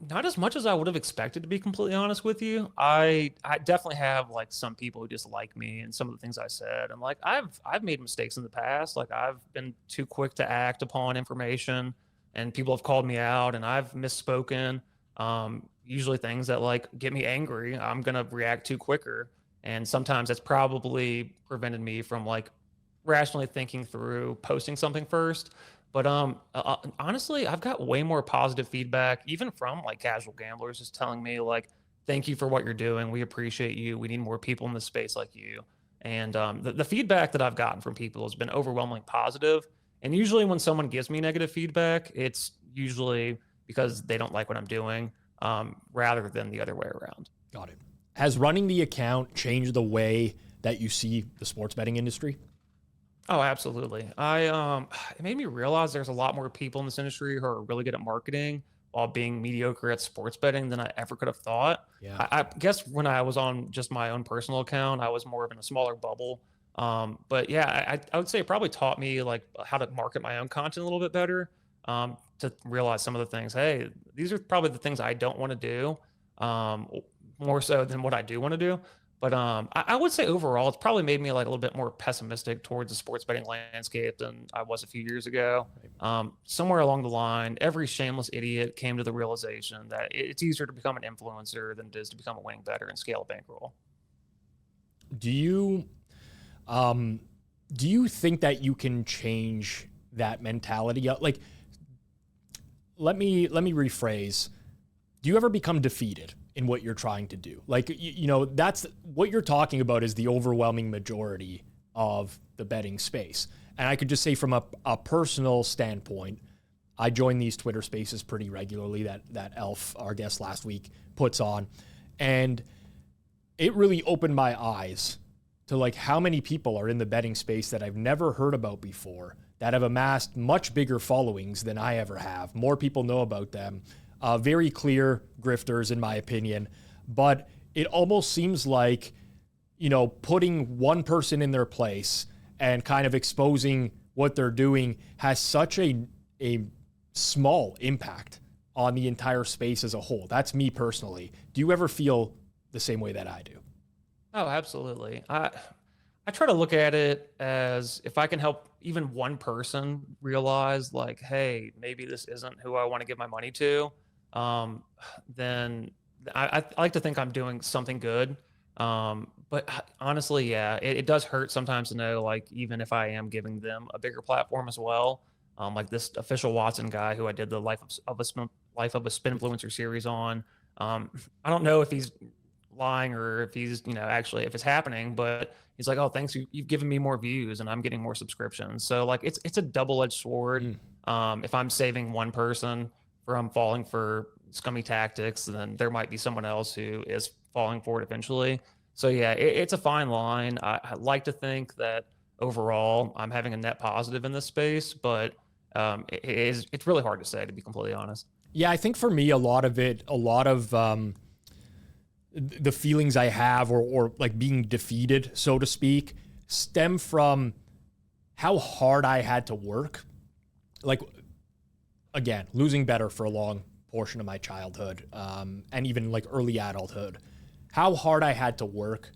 Not as much as I would have expected, to be completely honest with you. I definitely have like some people who just like me and some of the things I said. And like I've made mistakes in the past. Like I've been too quick to act upon information, and people have called me out, and I've misspoken. Usually things that like get me angry, I'm gonna react to quicker. And sometimes that's probably prevented me from like rationally thinking through posting something first. But honestly, I've got way more positive feedback, even from like casual gamblers, just telling me like, "Thank you for what you're doing. We appreciate you. We need more people in this space like you." And the feedback that I've gotten from people has been overwhelmingly positive. And usually, when someone gives me negative feedback, it's usually because they don't like what I'm doing, rather than the other way around. Got it. Has running the account changed the way that you see the sports betting industry? Oh, absolutely. It made me realize there's a lot more people in this industry who are really good at marketing while being mediocre at sports betting than I ever could have thought. Yeah. I guess when I was on just my own personal account, I was more of in a smaller bubble. But yeah, I would say it probably taught me like how to market my own content a little bit better, to realize some of the things. Hey, these are probably the things I don't want to do, more so than what I do want to do. But I would say overall, it's probably made me like a little bit more pessimistic towards the sports betting landscape than I was a few years ago. Somewhere along the line, every shameless idiot came to the realization that it's easier to become an influencer than it is to become a winning bettor and scale a bankroll. Do you think that you can change that mentality? Like, let me rephrase. Do you ever become defeated in what you're trying to do? Like, that's what you're talking about is the overwhelming majority of the betting space. And I could just say from a personal standpoint, I join these Twitter spaces pretty regularly that Elf, our guest last week, puts on. And it really opened my eyes to like how many people are in the betting space that I've never heard about before, that have amassed much bigger followings than I ever have. More people know about them. Very clear grifters, in my opinion. But it almost seems like, putting one person in their place and kind of exposing what they're doing has such a small impact on the entire space as a whole. That's me personally. Do you ever feel the same way that I do? Oh, absolutely. I try to look at it as if I can help even one person realize like, hey, maybe this isn't who I want to give my money to, then I like to think I'm doing something good. But honestly, yeah, it does hurt sometimes to know, like, even if I am giving them a bigger platform as well, like this official Watson guy who I did the Life of a Sbinfluencer series on. I don't know if he's lying or if he's, actually if it's happening, but he's like, oh, thanks, you've given me more views and I'm getting more subscriptions. So like it's a double-edged sword. If I'm saving one person from falling for scummy tactics, then there might be someone else who is falling for it eventually. So yeah, it's a fine line. I like to think that overall I'm having a net positive in this space, but it's really hard to say, to be completely honest. Yeah, I think for me, a lot of the feelings I have or like being defeated, so to speak, stem from how hard I had to work. Like, again, losing better for a long portion of my childhood, and even like early adulthood, how hard I had to work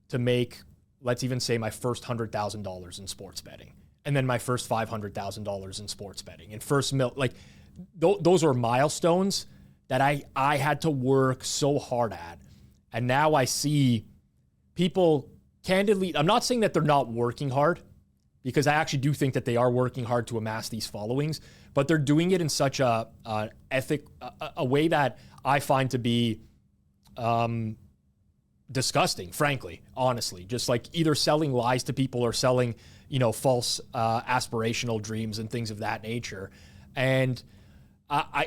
to make, let's even say, my first $100,000 in sports betting, and then my first $500,000 in sports betting, and those are milestones that I had to work so hard at. And now I see people, candidly, I'm not saying that they're not working hard, because I actually do think that they are working hard to amass these followings, but they're doing it in such a way that I find to be disgusting, frankly, honestly. Just like either selling lies to people or selling, false aspirational dreams and things of that nature. And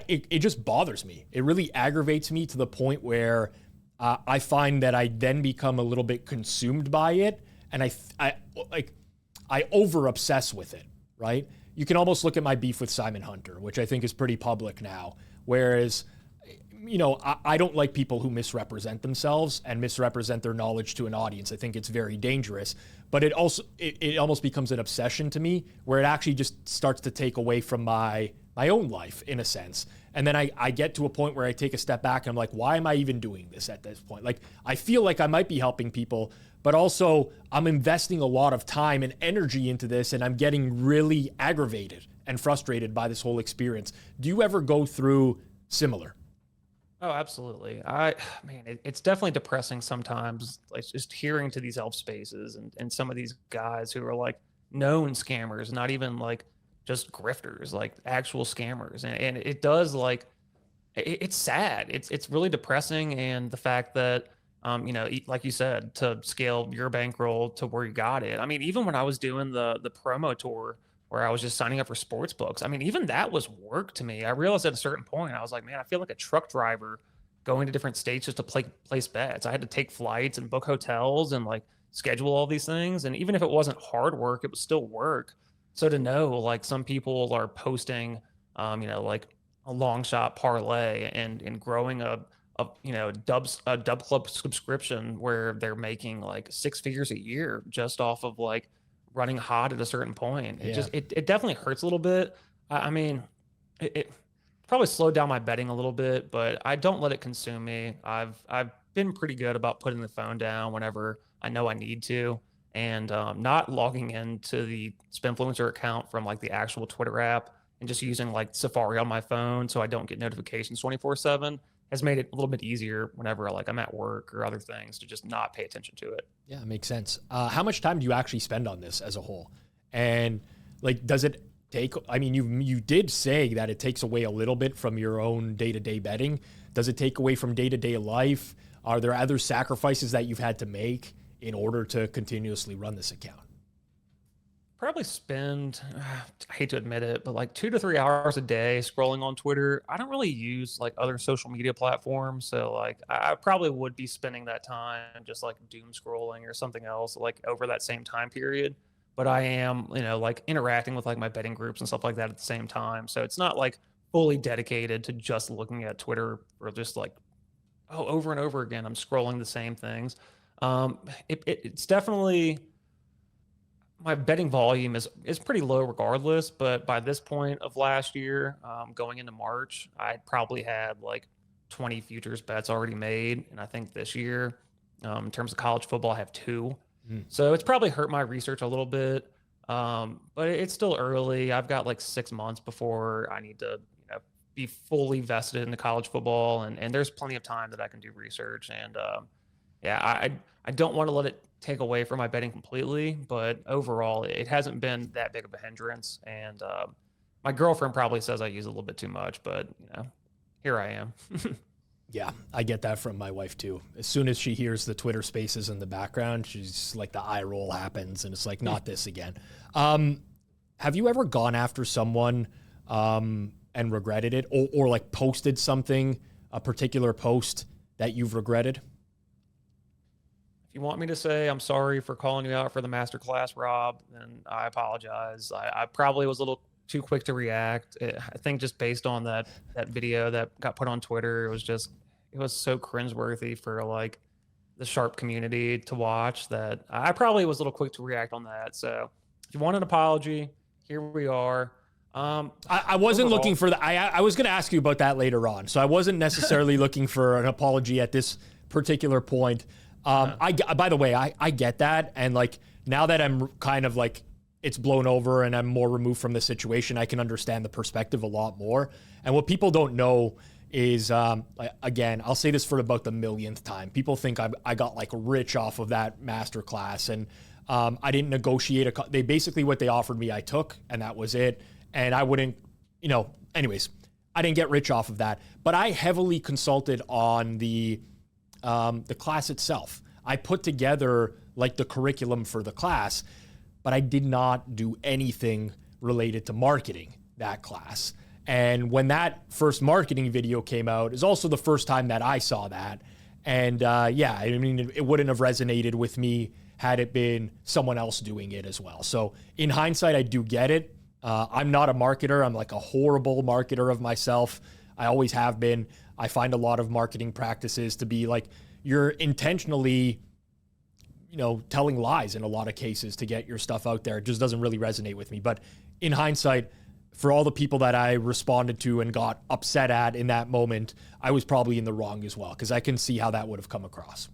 it just bothers me. It really aggravates me to the point where I find that I then become a little bit consumed by it, and I over obsess with it, right? You can almost look at my beef with Simon Hunter, which I think is pretty public now. Whereas, I don't like people who misrepresent themselves and misrepresent their knowledge to an audience. I think it's very dangerous, but it almost becomes an obsession to me, where it actually just starts to take away from my own life, in a sense. And then I get to a point where I take a step back and I'm like, why am I even doing this at this point? Like, I feel like I might be helping people, but also I'm investing a lot of time and energy into this, and I'm getting really aggravated and frustrated by this whole experience. Do you ever go through similar? Oh, absolutely. It's definitely depressing sometimes, like just hearing to these help spaces and some of these guys who are like known scammers, not even like just grifters, like actual scammers. And it does, like, it's sad. It's really depressing. And the fact that, like you said, to scale your bankroll to where you got it. I mean, even when I was doing the promo tour where I was just signing up for sports books, I mean, even that was work to me. I realized at a certain point, I was like, man, I feel like a truck driver going to different states just to place bets. I had to take flights and book hotels and like schedule all these things. And even if it wasn't hard work, it was still work. So to know, like, some people are posting, like a long shot parlay and growing a dub club subscription where they're making like 6 figures a year just off of like running hot at a certain point. It definitely hurts a little bit. I mean, it probably slowed down my betting a little bit, but I don't let it consume me. I've been pretty good about putting the phone down whenever I know I need to, and not logging into the Sbinfluencer account from like the actual Twitter app, and just using like Safari on my phone so I don't get notifications 24/7 has made it a little bit easier whenever like I'm at work or other things to just not pay attention to it. Yeah, it makes sense. How much time do you actually spend on this as a whole? And like, does it take, I mean, you did say that it takes away a little bit from your own day-to-day betting. Does it take away from day-to-day life? Are there other sacrifices that you've had to make in order to continuously run this account? Probably spend, I hate to admit it, but like 2 to 3 hours a day scrolling on Twitter. I don't really use like other social media platforms. So like I probably would be spending that time just like doom scrolling or something else like over that same time period. But I am, like interacting with like my betting groups and stuff like that at the same time. So it's not like fully dedicated to just looking at Twitter or just like, over and over again, I'm scrolling the same things. It's definitely, my betting volume is pretty low regardless, but by this point of last year, going into March, I probably had like 20 futures bets already made. And I think this year, in terms of college football, I have 2. So it's probably hurt my research a little bit, but it's still early. I've got like 6 months before I need to be fully vested in the college football, and there's plenty of time that I can do research. And I don't want to let it take away from my betting completely, but overall, it hasn't been that big of a hindrance. And my girlfriend probably says I use a little bit too much, but here I am. Yeah, I get that from my wife too. As soon as she hears the Twitter spaces in the background, she's like, the eye roll happens, and it's like, not this again. Have you ever gone after someone and regretted it, or like posted something, a particular post that you've regretted? If you want me to say I'm sorry for calling you out for the masterclass, Rob, then I apologize. I probably was a little too quick to react. I think just based on that video that got put on Twitter, it was so cringeworthy for like the sharp community to watch that I probably was a little quick to react on that. So if you want an apology, here we are. I wasn't looking for that. I was going to ask you about that later on. So I wasn't necessarily looking for an apology at this particular point. By the way, I get that. And like, now that I'm kind of like, it's blown over and I'm more removed from the situation, I can understand the perspective a lot more. And what people don't know is, again, I'll say this for about the millionth time. People think I got like rich off of that masterclass, and I didn't negotiate. They basically, what they offered me, I took, and that was it. And I wouldn't, anyways, I didn't get rich off of that. But I heavily consulted on the class itself. I put together like the curriculum for the class, but I did not do anything related to marketing that class. And when that first marketing video came out, is also the first time that I saw that. And yeah, I mean, it wouldn't have resonated with me had it been someone else doing it as well. So in hindsight, I do get it. I'm not a marketer. I'm like a horrible marketer of myself. I always have been. I find a lot of marketing practices to be like, you're intentionally, telling lies in a lot of cases to get your stuff out there. It just doesn't really resonate with me. But in hindsight, for all the people that I responded to and got upset at in that moment, I was probably in the wrong as well, because I can see how that would have come across.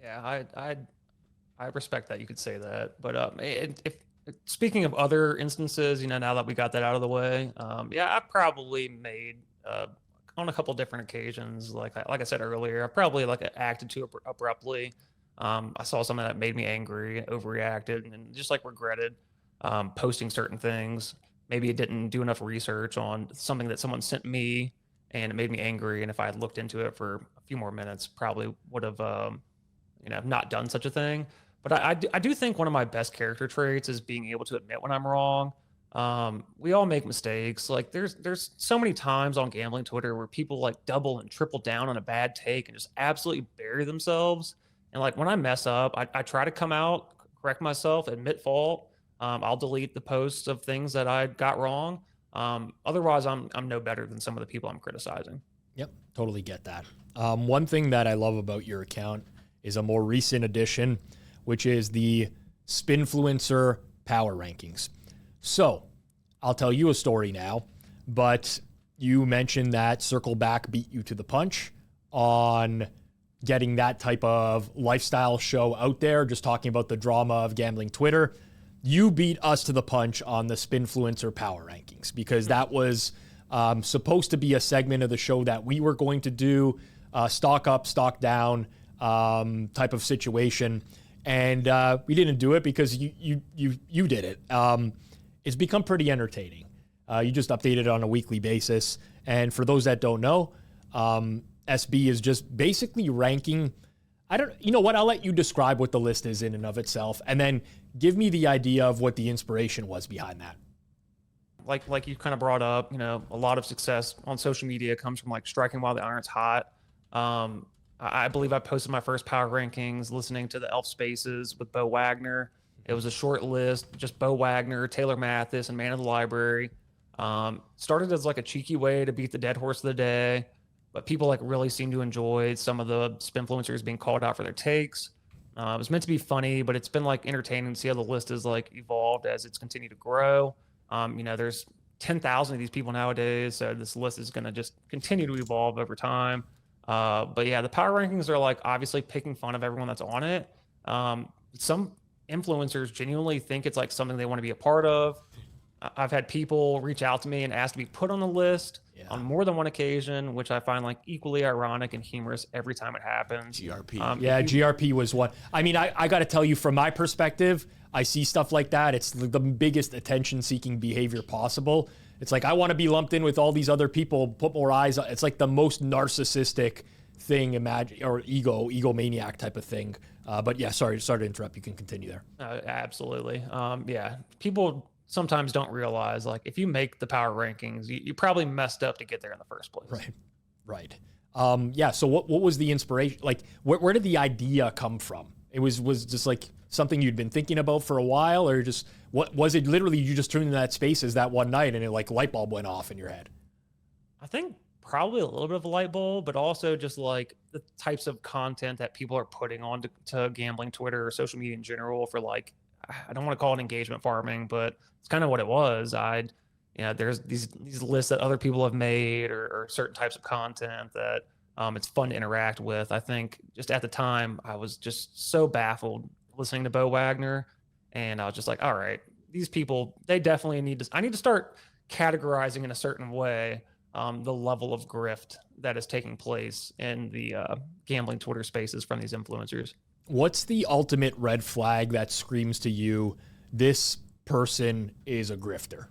Yeah, I respect that you could say that. But if speaking of other instances, now that we got that out of the way, yeah, I probably made on a couple different occasions, like I said earlier, I probably acted too abruptly. I saw something that made me angry, overreacted, and just regretted posting certain things. Maybe it didn't do enough research on something that someone sent me, and it made me angry. And if I had looked into it for a few more minutes, probably would have, not done such a thing. But I do think one of my best character traits is being able to admit when I'm wrong. We all make mistakes. Like there's so many times on gambling Twitter where people double and triple down on a bad take and just absolutely bury themselves. And when I mess up, I try to come out, correct myself, admit fault. I'll delete the posts of things that I got wrong. Otherwise, I'm no better than some of the people I'm criticizing. Yep, totally get that. One thing that I love about your account is a more recent addition, which is the Sbinfluencer power rankings. So I'll tell you a story now, but you mentioned that Circle Back beat you to the punch on getting that type of lifestyle show out there, just talking about the drama of gambling Twitter. You beat us to the punch on the Sbinfluencer power rankings, because that was supposed to be a segment of the show that we were going to do, stock up, stock down type of situation. And we didn't do it because you did it. It's become pretty entertaining. You just update it on a weekly basis. And for those that don't know, SB is just basically ranking. You know what? I'll let you describe what the list is in and of itself, and then give me the idea of what the inspiration was behind that. Like you kind of brought up, a lot of success on social media comes from striking while the iron's hot. I believe I posted my first power rankings listening to the Elf Spaces with Bo Wagner. It was a short list, just Bo Wagner, Taylor Mathis, and Man of the Library. Started as a cheeky way to beat the dead horse of the day, but people really seem to enjoy some of the Sbinfluencers being called out for their takes. It was meant to be funny, but it's been entertaining to see how the list has evolved as it's continued to grow. There's 10,000 of these people nowadays, so this list is going to just continue to evolve over time. But yeah, the power rankings are obviously picking fun of everyone that's on it. Some influencers genuinely think it's something they want to be a part of. I've had people reach out to me and ask to be put on the list on more than one occasion, which I find equally ironic and humorous every time it happens. GRP. GRP was one. I mean, I got to tell you, from my perspective, I see stuff like that. It's the biggest attention-seeking behavior possible. It's I want to be lumped in with all these other people, put more eyes on. It's the most narcissistic thing, imagine, or egomaniac type of thing. But yeah, sorry to interrupt. You can continue there. Absolutely. Yeah, people sometimes don't realize if you make the power rankings, you probably messed up to get there in the first place. Right. Yeah. So what was the inspiration? Where did the idea come from? It was just something you'd been thinking about for a while, or just what was it? Literally, you just tuned in that Spaces that one night and it light bulb went off in your head. I think probably a little bit of a light bulb, but also just the types of content that people are putting on to gambling Twitter or social media in general for I don't want to call it engagement farming, but it's kind of what it was. There's these lists that other people have made or certain types of content that it's fun to interact with. I think just at the time I was just so baffled listening to Bo Wagner, and I was just like, all right, these people, they definitely I need to start categorizing in a certain way the level of grift that is taking place in the gambling Twitter spaces from these influencers. What's the ultimate red flag that screams to you, this person is a grifter?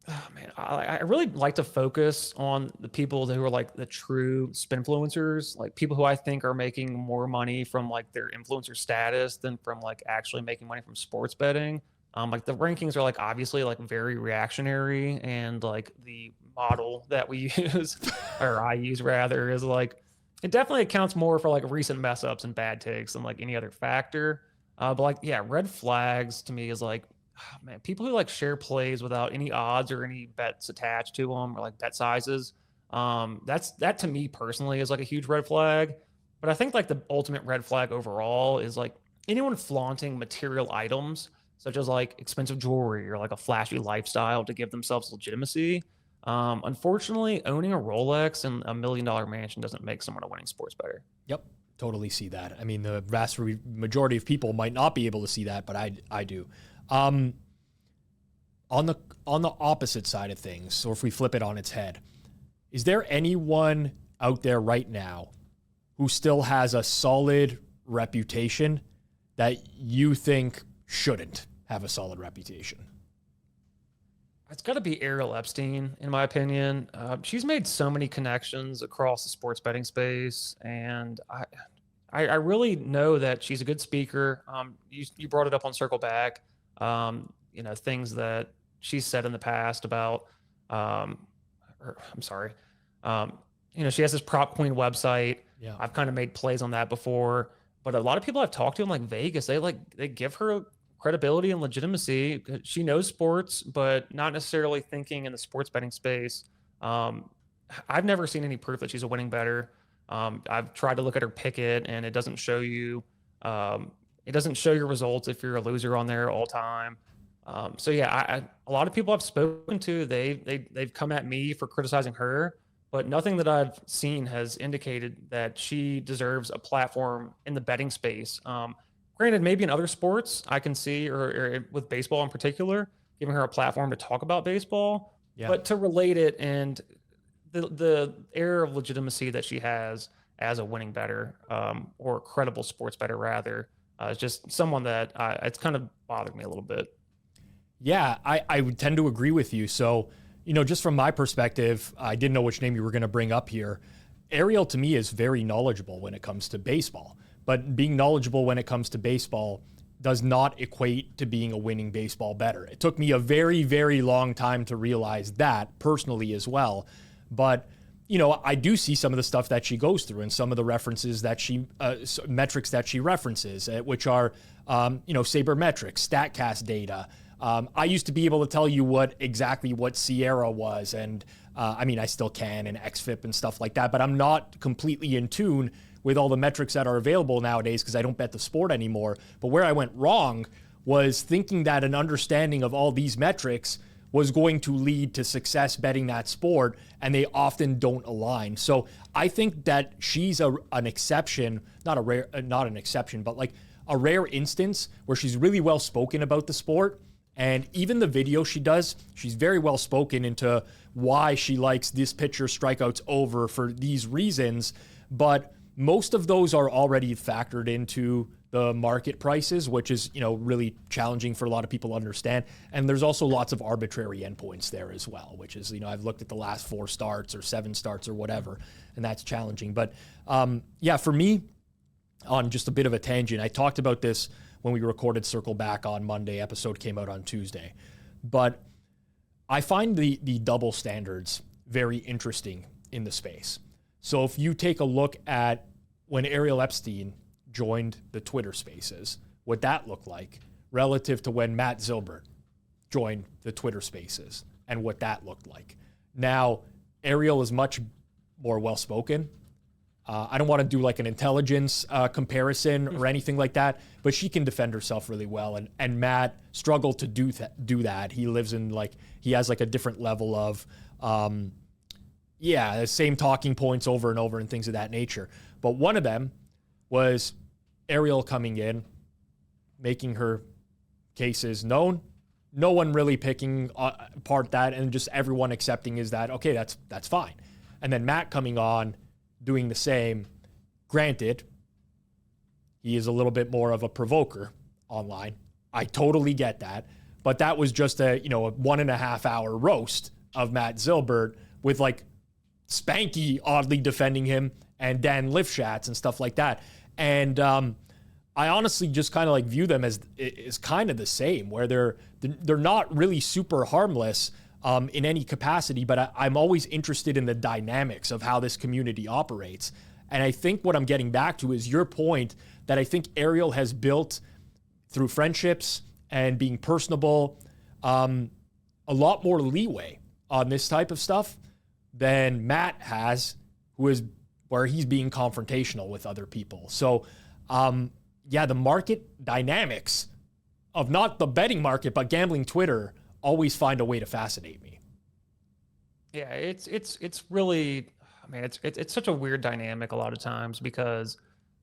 Oh, man, I really like to focus on the people who are like the true Spinfluencers, like people who I think are making more money from like their influencer status than from like actually making money from sports betting. Like the rankings are like obviously like very reactionary, and like the model that we use or I use rather is like, it definitely accounts more for like recent mess ups and bad takes than like any other factor. But like, yeah, red flags to me is like, oh, man, people who like share plays without any odds or any bets attached to them or like bet sizes. That to me personally is like a huge red flag. But I think like the ultimate red flag overall is like anyone flaunting material items such as like expensive jewelry or like a flashy lifestyle to give themselves legitimacy. Unfortunately, owning a Rolex and $1 million mansion doesn't make someone a winning sports bettor. Yep, totally see that. I mean, the vast majority of people might not be able to see that, but I do. On the opposite side of things, so if we flip it on its head, is there anyone out there right now who still has a solid reputation that you think shouldn't have a solid reputation? It's got to be Ariel Epstein, in my opinion. She's made so many connections across the sports betting space, and I really know that she's a good speaker. You brought it up on Circle Back. Things that she's said in the past about, she has this Prop Queen website. Yeah. I've kind of made plays on that before, but a lot of people I've talked to in like Vegas, they give her credibility and legitimacy. She knows sports, but not necessarily thinking in the sports betting space. I've never seen any proof that she's a winning bettor. I've tried to look at her picket, and it doesn't show you. It doesn't show your results if you're a loser on there all time. A lot of people I've spoken to, they've come at me for criticizing her, but nothing that I've seen has indicated that she deserves a platform in the betting space. Granted, maybe in other sports I can see, or with baseball in particular, giving her a platform to talk about baseball, but to relate it and the air of legitimacy that she has as a winning bettor, or credible sports bettor rather, is just someone that it's kind of bothered me a little bit. Yeah, I would tend to agree with you. So, just from my perspective, I didn't know which name you were going to bring up here. Ariel, to me, is very knowledgeable when it comes to baseball. But being knowledgeable when it comes to baseball does not equate to being a winning baseball bettor. It took me a very, very long time to realize that personally as well. But, I do see some of the stuff that she goes through and some of the references that metrics that she references, which are, sabermetrics, StatCast data. I used to be able to tell you exactly what Sierra was, and I still can, and XFIP and stuff like that, but I'm not completely in tune with all the metrics that are available nowadays because I don't bet the sport anymore. But where I went wrong was thinking that an understanding of all these metrics was going to lead to success betting that sport, and they often don't align. So I think that she's an exception, not an exception, but like a rare instance where she's really well spoken about the sport. And even the video she does, she's very well spoken into why she likes this pitcher strikeouts over for these reasons. But most of those are already factored into the market prices, which is, really challenging for a lot of people to understand. And there's also lots of arbitrary endpoints there as well, which is, I've looked at the last 4 starts or 7 starts or whatever, and that's challenging. But for me, on just a bit of a tangent, I talked about this when we recorded Circle Back on Monday. Episode came out on Tuesday. But I find the double standards very interesting in the space. So if you take a look at when Ariel Epstein joined the Twitter spaces, what that looked like relative to when Matt Zilbert joined the Twitter spaces and what that looked like. Now, Ariel is much more well-spoken. I don't want to do like an intelligence comparison or anything like that, but she can defend herself really well. And Matt struggled to do that. He lives in he has like a different level of, the same talking points over and over and things of that nature. But one of them was Ariel coming in, making her cases known. No one really picking apart that, and just everyone accepting is that, okay, that's fine. And then Matt coming on, doing the same. Granted, he is a little bit more of a provoker online. I totally get that. But that was just a 1.5 hour roast of Matt Zilbert with like Spanky oddly defending him and Dan Lifshatz and stuff like that. And I honestly just kind of like view them as kind of the same, where they're not really super harmless in any capacity, but I'm always interested in the dynamics of how this community operates. And I think what I'm getting back to is your point that I think Ariel has built through friendships and being personable, a lot more leeway on this type of stuff than Matt has, where he's being confrontational with other people. So, the market dynamics of not the betting market, but gambling Twitter always find a way to fascinate me. Yeah, it's really, it's such a weird dynamic a lot of times because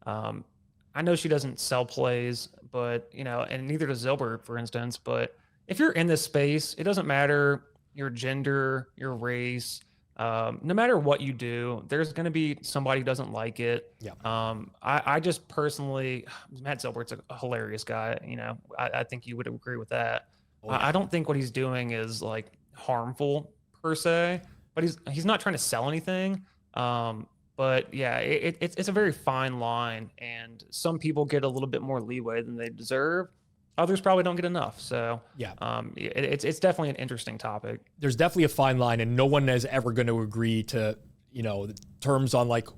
I know she doesn't sell plays, but and neither does Zilbert, for instance. But if you're in this space, it doesn't matter your gender, your race. No matter what you do, there's going to be somebody who doesn't like it. Yeah. I just personally, Matt Zilbert's a hilarious guy. I think you would agree with that. Oh, yeah. I don't think what he's doing is like harmful per se, but he's not trying to sell anything. But yeah, it's a very fine line, and some people get a little bit more leeway than they deserve. Others probably don't get enough. So it's definitely an interesting topic. There's definitely a fine line, and no one is ever going to agree to, the terms on like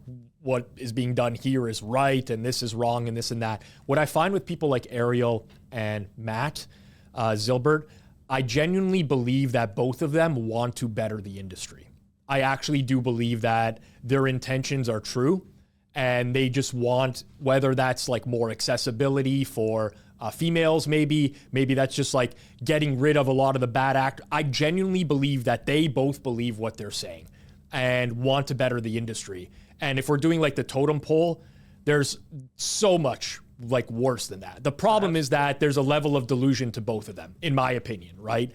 what is being done here is right and this is wrong and this and that. What I find with people like Ariel and Matt Zilbert, I genuinely believe that both of them want to better the industry. I actually do believe that their intentions are true, and they just want, whether that's like more accessibility for females, maybe that's just like getting rid of a lot of the bad act. I genuinely believe that they both believe what they're saying and want to better the industry. And if we're doing like the totem pole, there's so much like worse than that. The problem is that there's a level of delusion to both of them, in my opinion, right?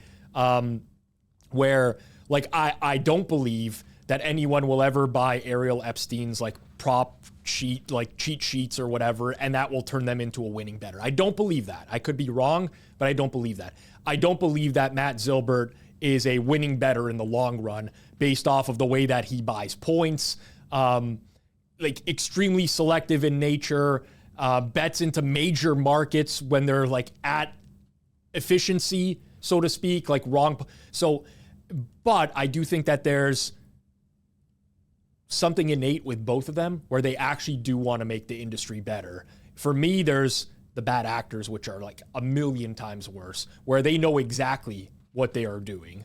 Where like I don't believe that anyone will ever buy Ariel Epstein's like prop sheet, like cheat sheets or whatever, and that will turn them into a winning bettor. I don't believe that. I could be wrong, but I don't believe that. I don't believe that Matt Zilbert is a winning bettor in the long run based off of the way that he buys points, like extremely selective in nature, bets into major markets when they're like at efficiency, so to speak, like wrong. So, but I do think that there's something innate with both of them where they actually do want to make the industry better. For me, there's the bad actors, which are like a million times worse, where they know exactly what they are doing.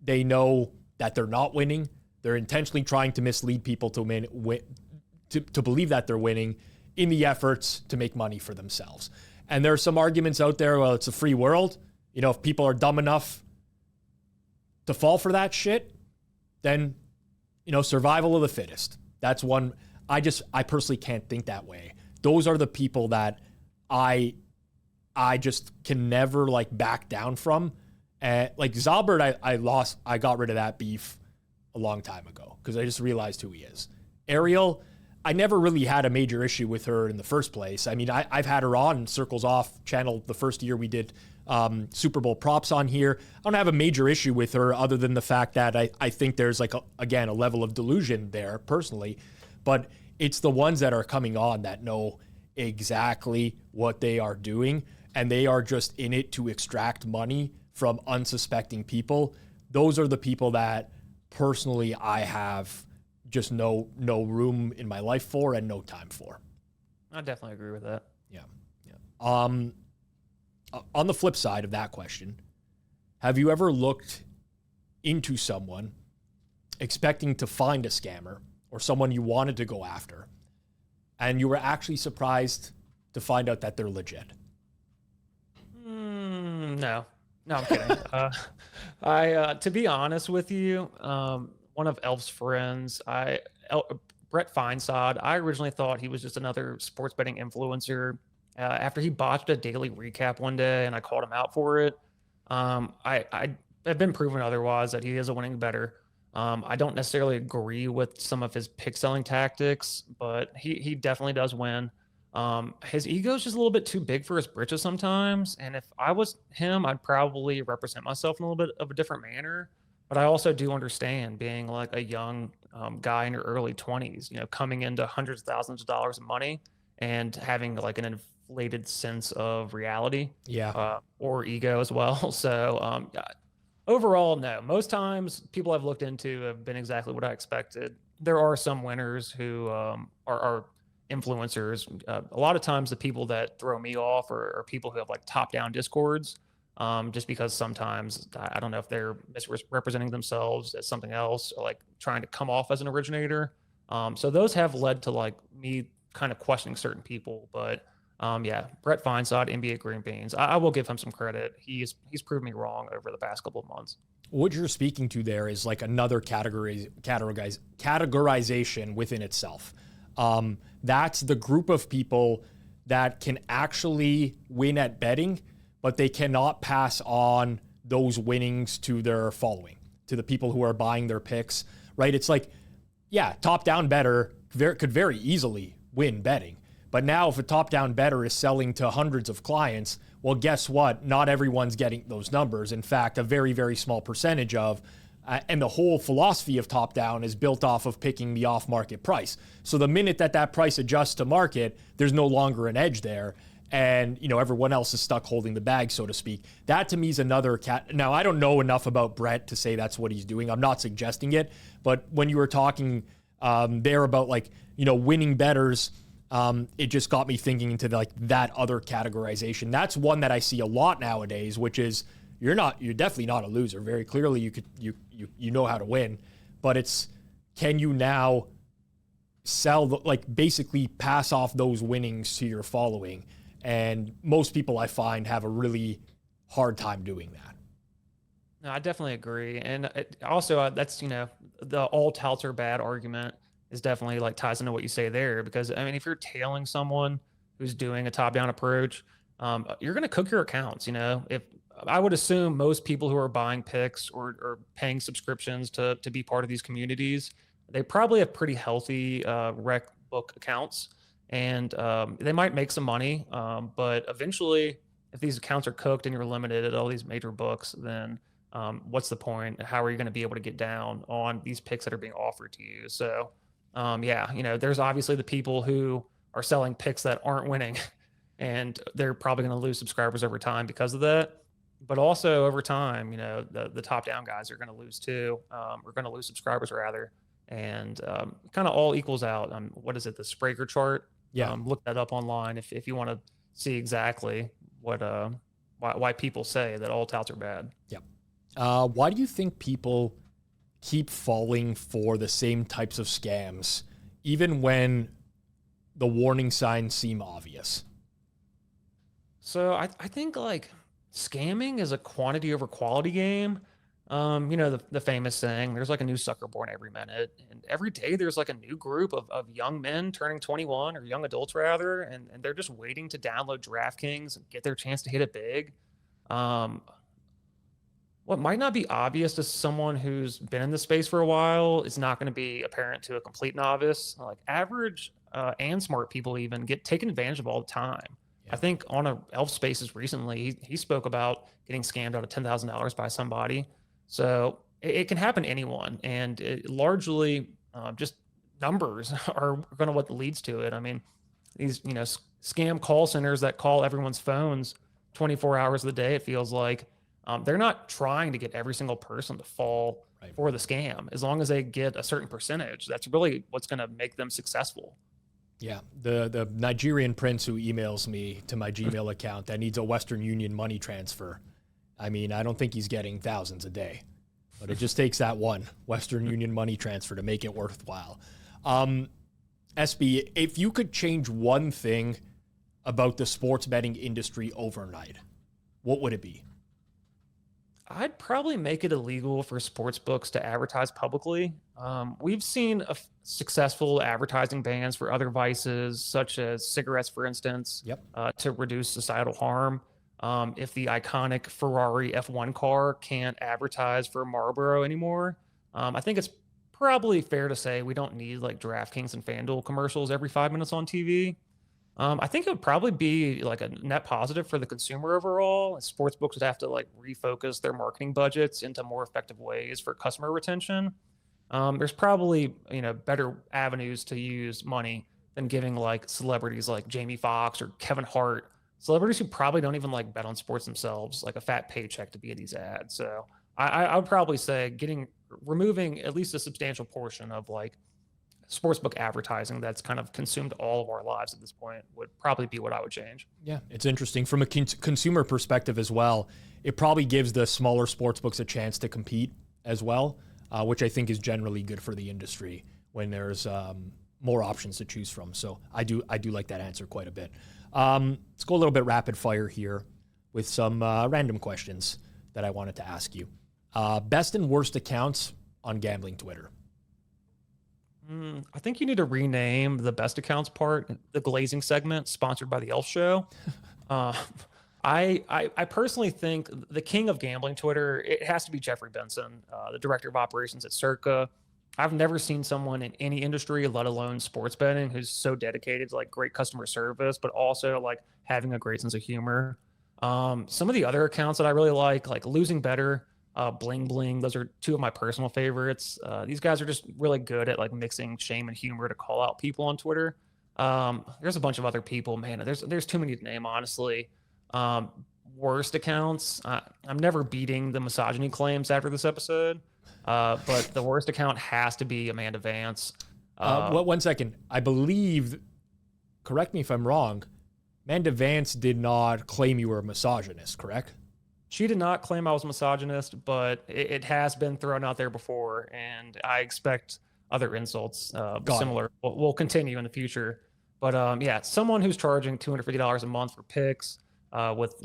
They know that they're not winning. They're intentionally trying to mislead people to believe that they're winning in the efforts to make money for themselves. And there are some arguments out there, well, it's a free world. If people are dumb enough to fall for that shit, then survival of the fittest. That's one. I personally can't think that way. Those are the people that I just can never like back down from. And like Zalbert, I got rid of that beef a long time ago because I just realized who he is. Ariel, I never really had a major issue with her in the first place. I mean, I've had her on Circles Off channel the first year we did Super Bowl props on here. I don't have a major issue with her other than the fact that I think there's like, a level of delusion there personally, but it's the ones that are coming on that know exactly what they are doing and they are just in it to extract money from unsuspecting people. Those are the people that personally I have just no room in my life for and no time for. I definitely agree with that. Yeah. On the flip side of that question, have you ever looked into someone expecting to find a scammer or someone you wanted to go after, and you were actually surprised to find out that they're legit? No, I'm kidding. To be honest with you, one of Elf's friends, Brett Feinsod, I originally thought he was just another sports betting influencer. After he botched a daily recap one day and I called him out for it, I have been proven otherwise, that he is a winning bettor. I don't necessarily agree with some of his pick selling tactics, but he definitely does win. His ego is just a little bit too big for his britches sometimes. And if I was him, I'd probably represent myself in a little bit of a different manner. But I also do understand being like a young guy in your early 20s, coming into hundreds of thousands of dollars of money and having like an inflated sense of reality, or ego as well. So overall, no. Most times people I've looked into have been exactly what I expected. There are some winners who are influencers. A lot of times the people that throw me off are people who have like top-down discords, just because sometimes I don't know if they're misrepresenting themselves as something else, or like trying to come off as an originator. So those have led to like me kind of questioning certain people. But Brett Feinsod, NBA Green Beans, I will give him some credit. He's proved me wrong over the past couple of months. What you're speaking to there is like another categorization within itself. That's the group of people that can actually win at betting, but they cannot pass on those winnings to their following, to the people who are buying their picks, right? It's like, top-down bettor could very easily win betting. But now if a top-down bettor is selling to hundreds of clients, well, guess what? Not everyone's getting those numbers. In fact, a very, very small percentage of, and the whole philosophy of top-down is built off of picking the off-market price. So the minute that price adjusts to market, there's no longer an edge there. And, everyone else is stuck holding the bag, so to speak. That to me is another Now, I don't know enough about Brett to say that's what he's doing. I'm not suggesting it. But when you were talking there about winning bettors, it just got me thinking into that other categorization. That's one that I see a lot nowadays, which is you're definitely not a loser. Very clearly you know how to win, but it's, can you now sell, basically pass off those winnings to your following? And most people I find have a really hard time doing that. No, I definitely agree. And also that's, the all touts are bad argument is definitely ties into what you say there, because I mean, if you're tailing someone who's doing a top-down approach, you're going to cook your accounts. If I would assume most people who are buying picks or paying subscriptions to be part of these communities, they probably have pretty healthy rec book accounts, and they might make some money. But eventually, if these accounts are cooked and you're limited at all these major books, then what's the point? How are you going to be able to get down on these picks that are being offered to you? So, there's obviously the people who are selling picks that aren't winning, and they're probably going to lose subscribers over time because of that. But also over time, the top-down guys are going to lose too. We're going to lose subscribers rather, and kind of all equals out. What is it? The Spraker chart. Yeah. Look that up online if you want to see exactly what why people say that all touts are bad. Yeah. Why do you think people keep falling for the same types of scams, even when the warning signs seem obvious? So I think scamming is a quantity over quality game. The famous saying, there's a new sucker born every minute, and every day there's a new group of young men turning 21, or young adults rather, and they're just waiting to download DraftKings and get their chance to hit it big. What might not be obvious to someone who's been in the space for a while is not going to be apparent to a complete novice. Average and smart people even get taken advantage of all the time. I think on a Elf Spaces recently, he spoke about getting scammed out of $10,000 by somebody. So it can happen to anyone, and it largely just numbers are going to what leads to it. I mean, these scam call centers that call everyone's phones 24 hours of the day, it feels like, they're not trying to get every single person to fall for the scam. As long as they get a certain percentage, that's really what's going to make them successful. Yeah, the Nigerian prince who emails me to my Gmail account that needs a Western Union money transfer. I mean, I don't think he's getting thousands a day, but it just takes that one Western Union money transfer to make it worthwhile. SB, if you could change one thing about the sports betting industry overnight, what would it be? I'd probably make it illegal for sports books to advertise publicly. We've seen successful advertising bans for other vices, such as cigarettes, for instance, to reduce societal harm. If the iconic Ferrari F1 car can't advertise for Marlboro anymore, I think it's probably fair to say we don't need like DraftKings and FanDuel commercials every 5 minutes on TV. I think it would probably be like a net positive for the consumer overall. Sports books would have to like refocus their marketing budgets into more effective ways for customer retention. There's probably, better avenues to use money than giving like celebrities like Jamie Foxx or Kevin Hart, celebrities who probably don't even like bet on sports themselves, like a fat paycheck to be in these ads. So I would probably say removing at least a substantial portion of like sportsbook advertising that's kind of consumed all of our lives at this point would probably be what I would change. Yeah, it's interesting from a consumer perspective as well. It probably gives the smaller sportsbooks a chance to compete as well, which I think is generally good for the industry when there's more options to choose from. So I do like that answer quite a bit. Let's go a little bit rapid fire here with some random questions that I wanted to ask you. Best and worst accounts on gambling Twitter. I think you need to rename the best accounts part, the glazing segment, sponsored by the Elf Show. I personally think the king of gambling Twitter, it has to be Jeffrey Benson, the director of operations at Circa. I've never seen someone in any industry, let alone sports betting, who's so dedicated to like great customer service, but also like having a great sense of humor. Some of the other accounts that I really like Losing Better, Bling Bling. Those are two of my personal favorites. These guys are just really good at like mixing shame and humor to call out people on Twitter. There's a bunch of other people, man. There's too many to name, honestly. Worst accounts. I'm never beating the misogyny claims after this episode. But the worst account has to be Amanda Vance. 1 second. I believe, correct me if I'm wrong, Amanda Vance did not claim you were a misogynist, correct? She did not claim I was a misogynist, but it has been thrown out there before, and I expect other insults similar will continue in the future. But yeah, someone who's charging $250 a month for picks, with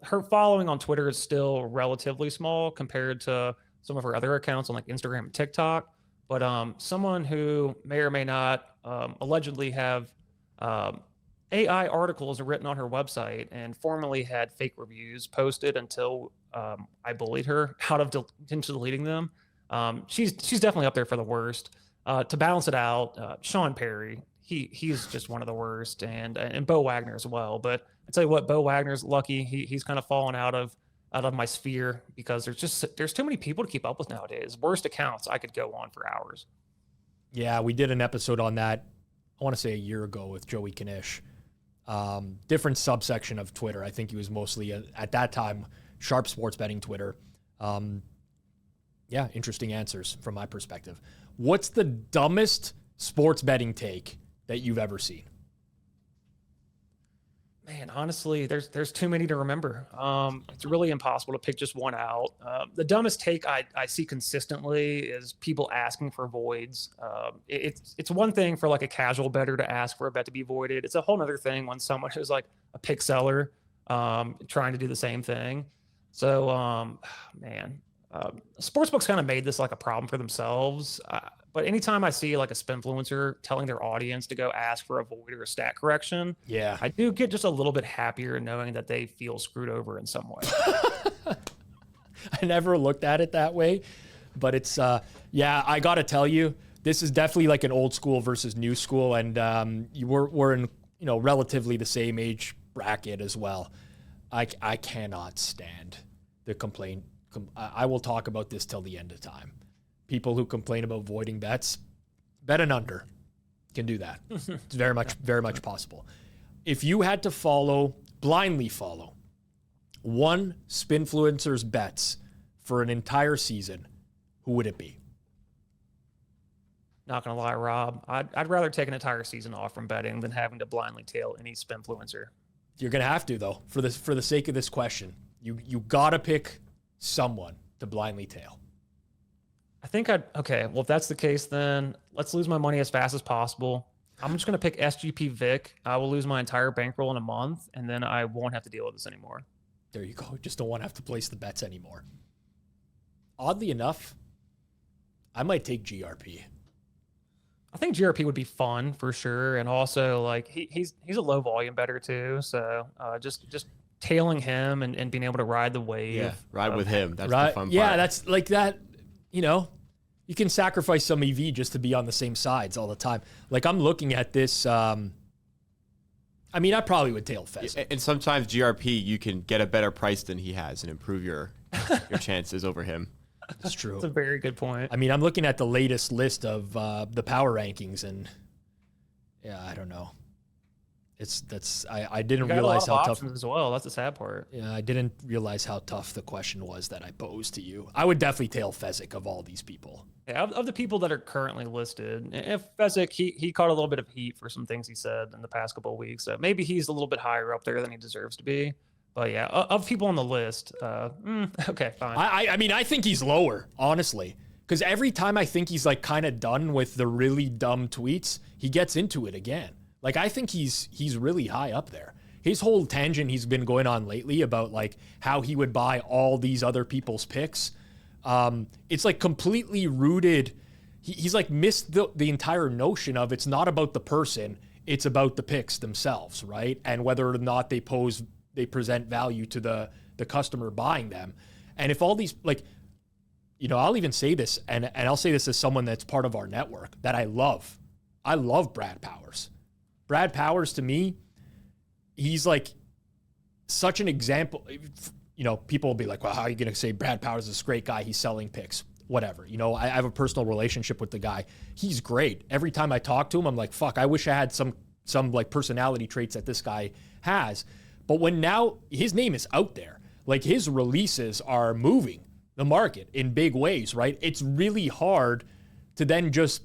her following on Twitter is still relatively small compared to some of her other accounts on like Instagram and TikTok. But someone who may or may not allegedly have AI articles written on her website and formerly had fake reviews posted until I bullied her into deleting them. She's definitely up there for the worst. To balance it out, Sean Perry, he's just one of the worst, and Bo Wagner as well. But I tell you what, Bo Wagner's lucky. He's kind of fallen out of my sphere because there's too many people to keep up with nowadays. Worst accounts, I could go on for hours. Yeah, we did an episode on that, I want to say a year ago with Joey Kanish. Different subsection of Twitter. I think he was mostly at that time sharp sports betting Twitter. Yeah, interesting answers from my perspective. What's the dumbest sports betting take that you've ever seen? Man, honestly, there's too many to remember. It's really impossible to pick just one out. The dumbest take I see consistently is people asking for voids. It's one thing for like a casual bettor to ask for a bet to be voided. It's a whole other thing when someone who's like a pick seller trying to do the same thing. So, man, sportsbooks kind of made this like a problem for themselves. But anytime I see like a Sbinfluencer telling their audience to go ask for a void or a stat correction, yeah, I do get just a little bit happier knowing that they feel screwed over in some way. I never looked at it that way, but it's yeah, I gotta tell you, this is definitely like an old school versus new school, and we're in relatively the same age bracket as well. I cannot stand the complaint. I will talk about this till the end of time. People who complain about voiding bets, bet an under. Can do that. It's very much possible. If you had to blindly follow one Sbinfluencer's bets for an entire season, who would it be? Not gonna lie, Rob, I'd rather take an entire season off from betting than having to blindly tail any Sbinfluencer. You're gonna have to though, for the sake of this question. You gotta pick someone to blindly tail. Okay, well, if that's the case, then let's lose my money as fast as possible. I'm just going to pick SGP Vic. I will lose my entire bankroll in a month, and then I won't have to deal with this anymore. There you go. Just don't want to have to place the bets anymore. Oddly enough, I might take GRP. I think GRP would be fun for sure, and also like he's a low volume bettor too. So just tailing him and being able to ride the wave. Yeah, ride with him. That's right. the fun part. Yeah, that's like that. You know, you can sacrifice some EV just to be on the same sides all the time. Like I'm looking at this. I mean, I probably would tail Fez. And sometimes GRP, you can get a better price than he has and improve your chances over him. That's true. That's a very good point. I mean, I'm looking at the latest list of the power rankings, and yeah, I don't know. I didn't realize how tough as well. That's the sad part. Yeah, I didn't realize how tough the question was that I posed to you. I would definitely tail Fezzik of all these people. Yeah, of the people that are currently listed, if Fezzik, he caught a little bit of heat for some things he said in the past couple of weeks. So maybe he's a little bit higher up there than he deserves to be. But yeah, of people on the list, okay, fine. I mean, I think he's lower, honestly. Because every time I think he's like kind of done with the really dumb tweets, he gets into it again. Like, I think he's really high up there. His whole tangent he's been going on lately about like how he would buy all these other people's picks. It's like completely rooted. He's like missed the entire notion of it's not about the person, it's about the picks themselves, right? And whether or not they present value to the customer buying them. And if all these, like, you know, I'll even say this, and I'll say this as someone that's part of our network that I love. I love Brad Powers. Brad Powers, to me, he's like such an example. You know, people will be like, well, how are you going to say Brad Powers is this great guy? He's selling picks, whatever. You know, I have a personal relationship with the guy. He's great. Every time I talk to him, I'm like, fuck, I wish I had some like personality traits that this guy has. But when now his name is out there, like his releases are moving the market in big ways, right? It's really hard to then just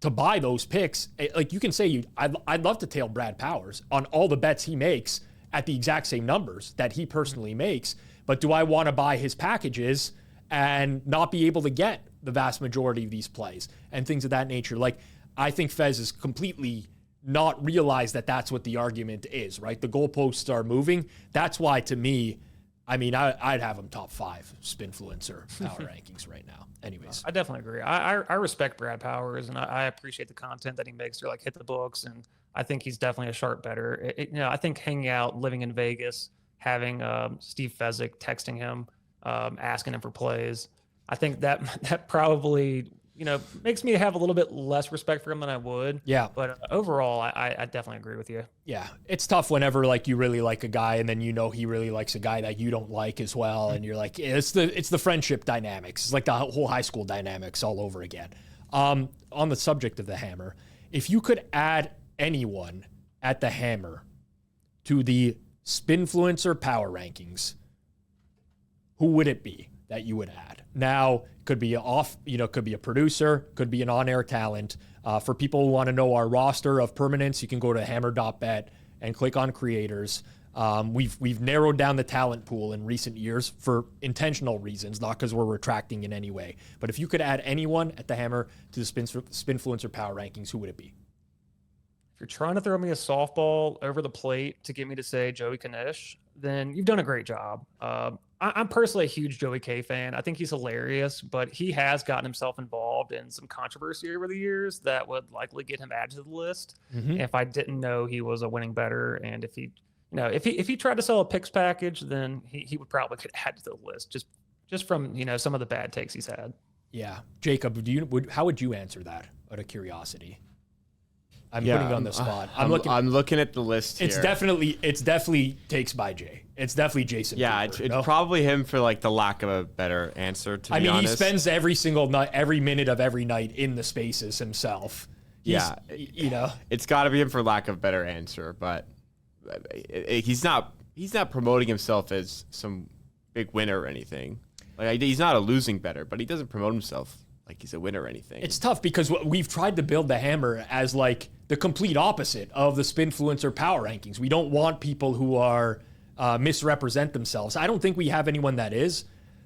to buy those picks. Like you can say, I'd love to tail Brad Powers on all the bets he makes at the exact same numbers that he personally makes. But do I want to buy his packages and not be able to get the vast majority of these plays and things of that nature? Like, I think Fez is completely not realize that that's what the argument is, right? The goalposts are moving. That's why, to me, I mean, I'd have him top 5 Sbinfluencer power rankings right now. Anyways, I definitely agree. I respect Brad Powers, and I appreciate the content that he makes to like hit the books, and I think he's definitely a sharp bettor. You know, I think hanging out, living in Vegas, having Steve Fezzik texting him, asking him for plays, I think that probably, you know, makes me have a little bit less respect for him than I would. Yeah. But overall, I definitely agree with you. Yeah. It's tough whenever like you really like a guy and then you know he really likes a guy that you don't like as well. And you're like, it's the friendship dynamics. It's like the whole high school dynamics all over again. On the subject of the Hammer, if you could add anyone at the Hammer to the Sbinfluencer power rankings, who would it be that you would add? Now, could be could be a producer, could be an on-air talent. For people who want to know our roster of permanents, you can go to hammer.bet and click on creators. We've narrowed down the talent pool in recent years for intentional reasons, not because we're retracting in any way. But if you could add anyone at the Hammer to the Sbinfluencer power rankings, who would it be? If you're trying to throw me a softball over the plate to get me to say Joey Kanish, then you've done a great job. I'm personally a huge Joey K fan. I think he's hilarious, but he has gotten himself involved in some controversy over the years that would likely get him added to the list. Mm-hmm. If I didn't know he was a winning bettor, and if he tried to sell a picks package, then he would probably get added to the list just from some of the bad takes he's had. Yeah, Jacob, how would you answer that out of curiosity? I'm putting you on the spot. I'm looking at the list here. It's definitely takes by Jay. It's definitely Jason. Yeah, Cooper, it's probably him for like the lack of a better answer. To be honest, he spends every single night, every minute of every night in the spaces himself. It's got to be him for lack of better answer. But he's not promoting himself as some big winner or anything. Like he's not a losing bettor, but he doesn't promote himself like he's a winner or anything. It's tough because we've tried to build the Hammer as like the complete opposite of the Sbinfluencer power rankings. We don't want people who are misrepresent themselves. I don't think we have anyone that is,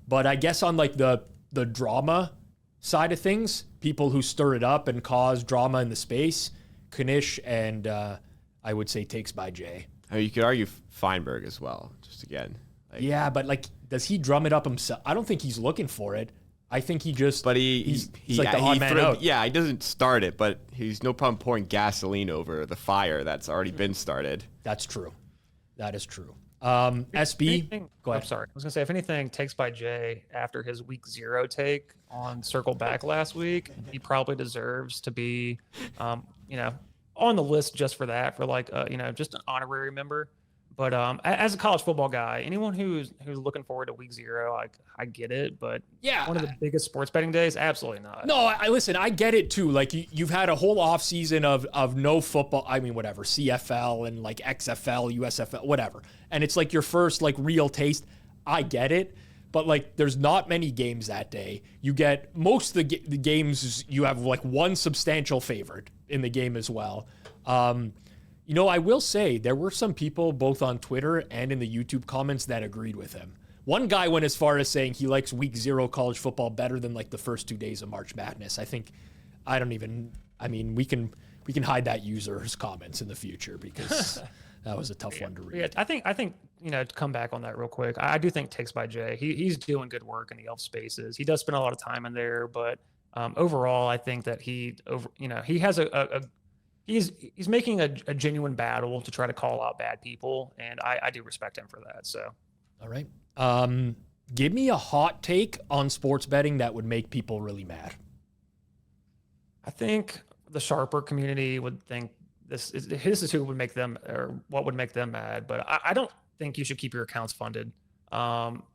but I guess on like the drama side of things, people who stir it up and cause drama in the space, Knish and I would say Takes by Jay. I mean, you could argue Feinberg as well, just again. Yeah, but like, does he drum it up himself? I don't think he's looking for it. I think he just, but he's like the odd man out. Yeah, he doesn't start it, but he's no problem pouring gasoline over the fire that's already been started. That's true. That is true. SB, go ahead. I'm sorry. I was gonna say, if anything, Takes by Jay after his week 0 take on Circle Back last week, he probably deserves to be, on the list just for that, for like, just an honorary member. But as a college football guy, anyone who's looking forward to week 0, I get it. But yeah, one of the biggest sports betting days, absolutely not. No, I listen. I get it too. Like you've had a whole off season of no football. I mean, whatever, CFL and like XFL, USFL, whatever. And it's like your first like real taste. I get it. But like, there's not many games that day. You get most of the games. You have like one substantial favorite in the game as well. I will say there were some people both on Twitter and in the YouTube comments that agreed with him. One guy went as far as saying he likes week 0 college football better than like the first 2 days of March Madness. We can hide that user's comments in the future because that was a tough one to read. Yeah, I think to come back on that real quick, I do think Takes by Jay, he's doing good work in the elf spaces. He does spend a lot of time in there, but overall, I think that he has he's making a genuine battle to try to call out bad people, and I do respect him for that. So, all right, give me a hot take on sports betting that would make people really mad. I think the sharper community would think this is who would make them, or what would make them mad. But I don't think you should keep your accounts funded.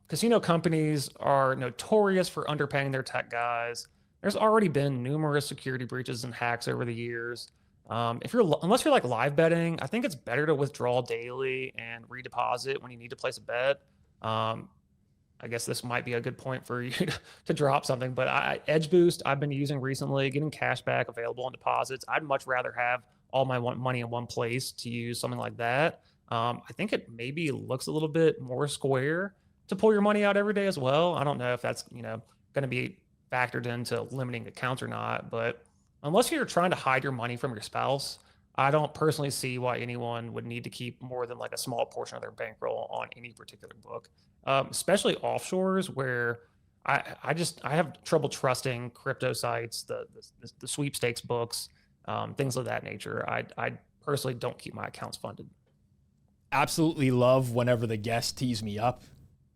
Casino companies are notorious for underpaying their tech guys. There's already been numerous security breaches and hacks over the years. Unless you're like live betting, I think it's better to withdraw daily and redeposit when you need to place a bet. I guess this might be a good point for you to drop something, but Edge Boost I've been using recently, getting cash back available on deposits. I'd much rather have all my money in one place to use something like that. I think it maybe looks a little bit more square to pull your money out every day as well. I don't know if that's going to be factored into limiting accounts or not, but unless you're trying to hide your money from your spouse, I don't personally see why anyone would need to keep more than like a small portion of their bankroll on any particular book, especially offshores where I have trouble trusting crypto sites, the sweepstakes books, things of that nature. I personally don't keep my accounts funded. Absolutely love whenever the guest tees me up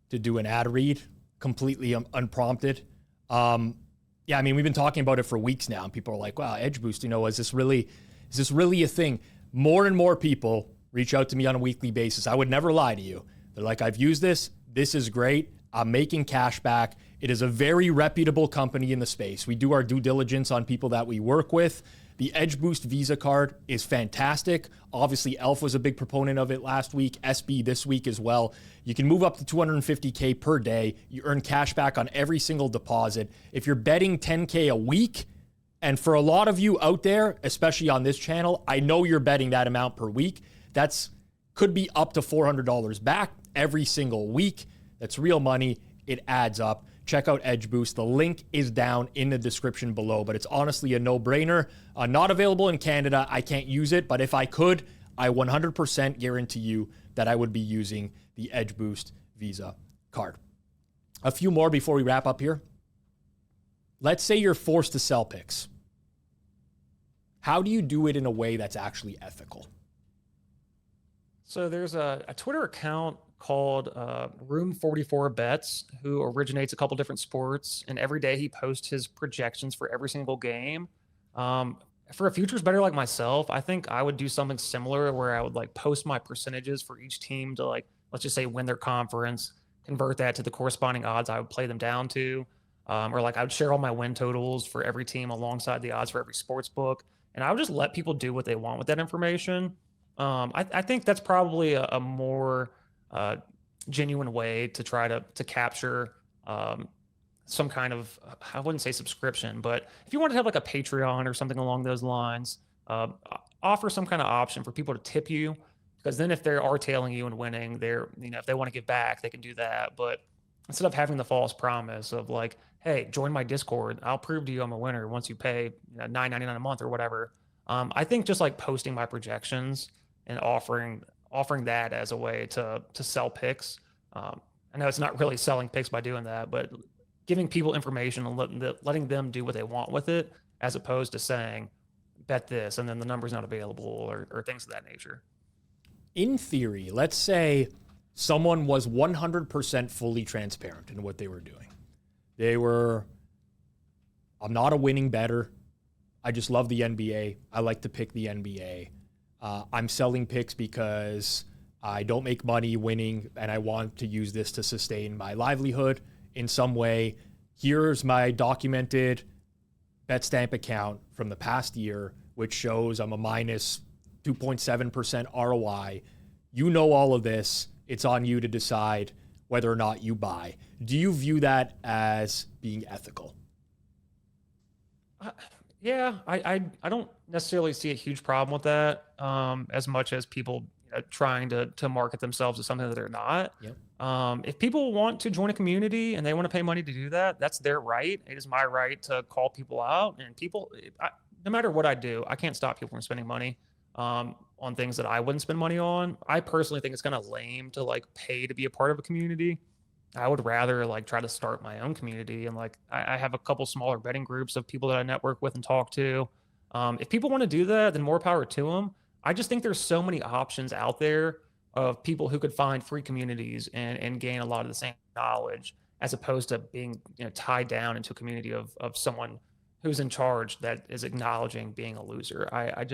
to do an ad read completely unprompted. Yeah, I mean, we've been talking about it for weeks now, and people are like, wow, Edge Boost, is this really a thing? More and more people reach out to me on a weekly basis. I would never lie to you. They're like, I've used this. This is great. I'm making cash back. It is a very reputable company in the space. We do our due diligence on people that we work with. The Edge Boost Visa card is fantastic. Obviously, Elf was a big proponent of it last week, SB this week as well. You can move up to $250K per day. You earn cash back on every single deposit. If you're betting $10K a week, and for a lot of you out there, especially on this channel, I know you're betting that amount per week. Could be up to $400 back every single week. That's real money. It adds up. Check out Edge Boost. The link is down in the description below, but it's honestly a no-brainer. Not available in Canada. I can't use it, but if I could, I 100% guarantee you that I would be using the Edge Boost Visa card. A few more before we wrap up here. Let's say you're forced to sell picks. How do you do it in a way that's actually ethical? So there's a Twitter account called Room 44 Bets, who originates a couple different sports, and every day he posts his projections for every single game. For a futures bettor like myself, I think I would do something similar where I would like post my percentages for each team to like, let's just say win their conference, convert that to the corresponding odds I would play them down to. Or like I would share all my win totals for every team alongside the odds for every sports book. And I would just let people do what they want with that information. I think that's probably a more genuine way to try to capture some kind of, I wouldn't say subscription, but if you want to have like a Patreon or something along those lines, offer some kind of option for people to tip you, because then if they are tailing you and winning, if they want to give back, they can do that. But instead of having the false promise of like, hey, join my Discord, I'll prove to you I'm a winner once you pay $9.99 a month or whatever. I think just like posting my projections and offering that as a way to sell picks. I know it's not really selling picks by doing that, but giving people information and letting them do what they want with it, as opposed to saying, bet this, and then the number's not available or things of that nature. In theory, let's say someone was 100% fully transparent in what they were doing. They were, I'm not a winning bettor. I just love the NBA. I like to pick the NBA. I'm selling picks because I don't make money winning and I want to use this to sustain my livelihood in some way. Here's my documented Betstamp account from the past year, which shows I'm a minus 2.7% ROI. You know all of this. It's on you to decide whether or not you buy. Do you view that as being ethical? Yeah, I don't necessarily see a huge problem with that, as much as people trying to market themselves as something that they're not. Yep. If people want to join a community and they want to pay money to do that, that's their right. It is my right to call people out. And no matter what I do, I can't stop people from spending money on things that I wouldn't spend money on. I personally think it's kind of lame to like pay to be a part of a community. I would rather like try to start my own community. And like, I have a couple smaller betting groups of people that I network with and talk to. If people want to do that, then more power to them. I just think there's so many options out there of people who could find free communities and gain a lot of the same knowledge, as opposed to being tied down into a community of someone who's in charge that is acknowledging being a loser. I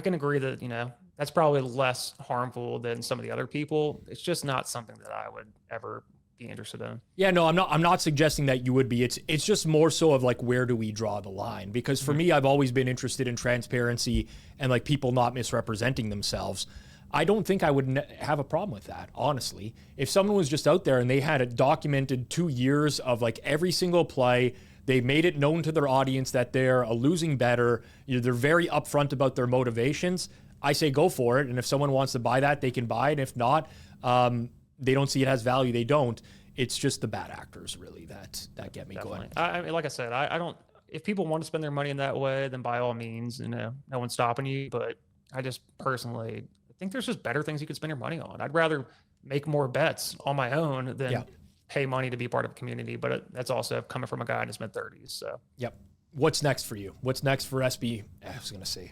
can agree that that's probably less harmful than some of the other people. It's just not something that I would ever be interested in. Yeah, no, I'm not suggesting that you would be. It's just more so of like, where do we draw the line? Because for me, I've always been interested in transparency and like people not misrepresenting themselves. I don't think I would have a problem with that, honestly. If someone was just out there and they had it documented 2 years of like every single play, they made it known to their audience that they're a losing bettor, they're very upfront about their motivations, I say go for it. And if someone wants to buy that, they can buy it. If not, they don't see it has value, they don't. It's just the bad actors really that get me Definitely. going. I mean, like I said, I don't, if people want to spend their money in that way, then by all means, no one's stopping you. But I just personally think there's just better things you could spend your money on. I'd rather make more bets on my own than pay money to be part of a community. But that's also coming from a guy in his mid-30s. So yep. What's next for you? What's next for Sbinfluencer?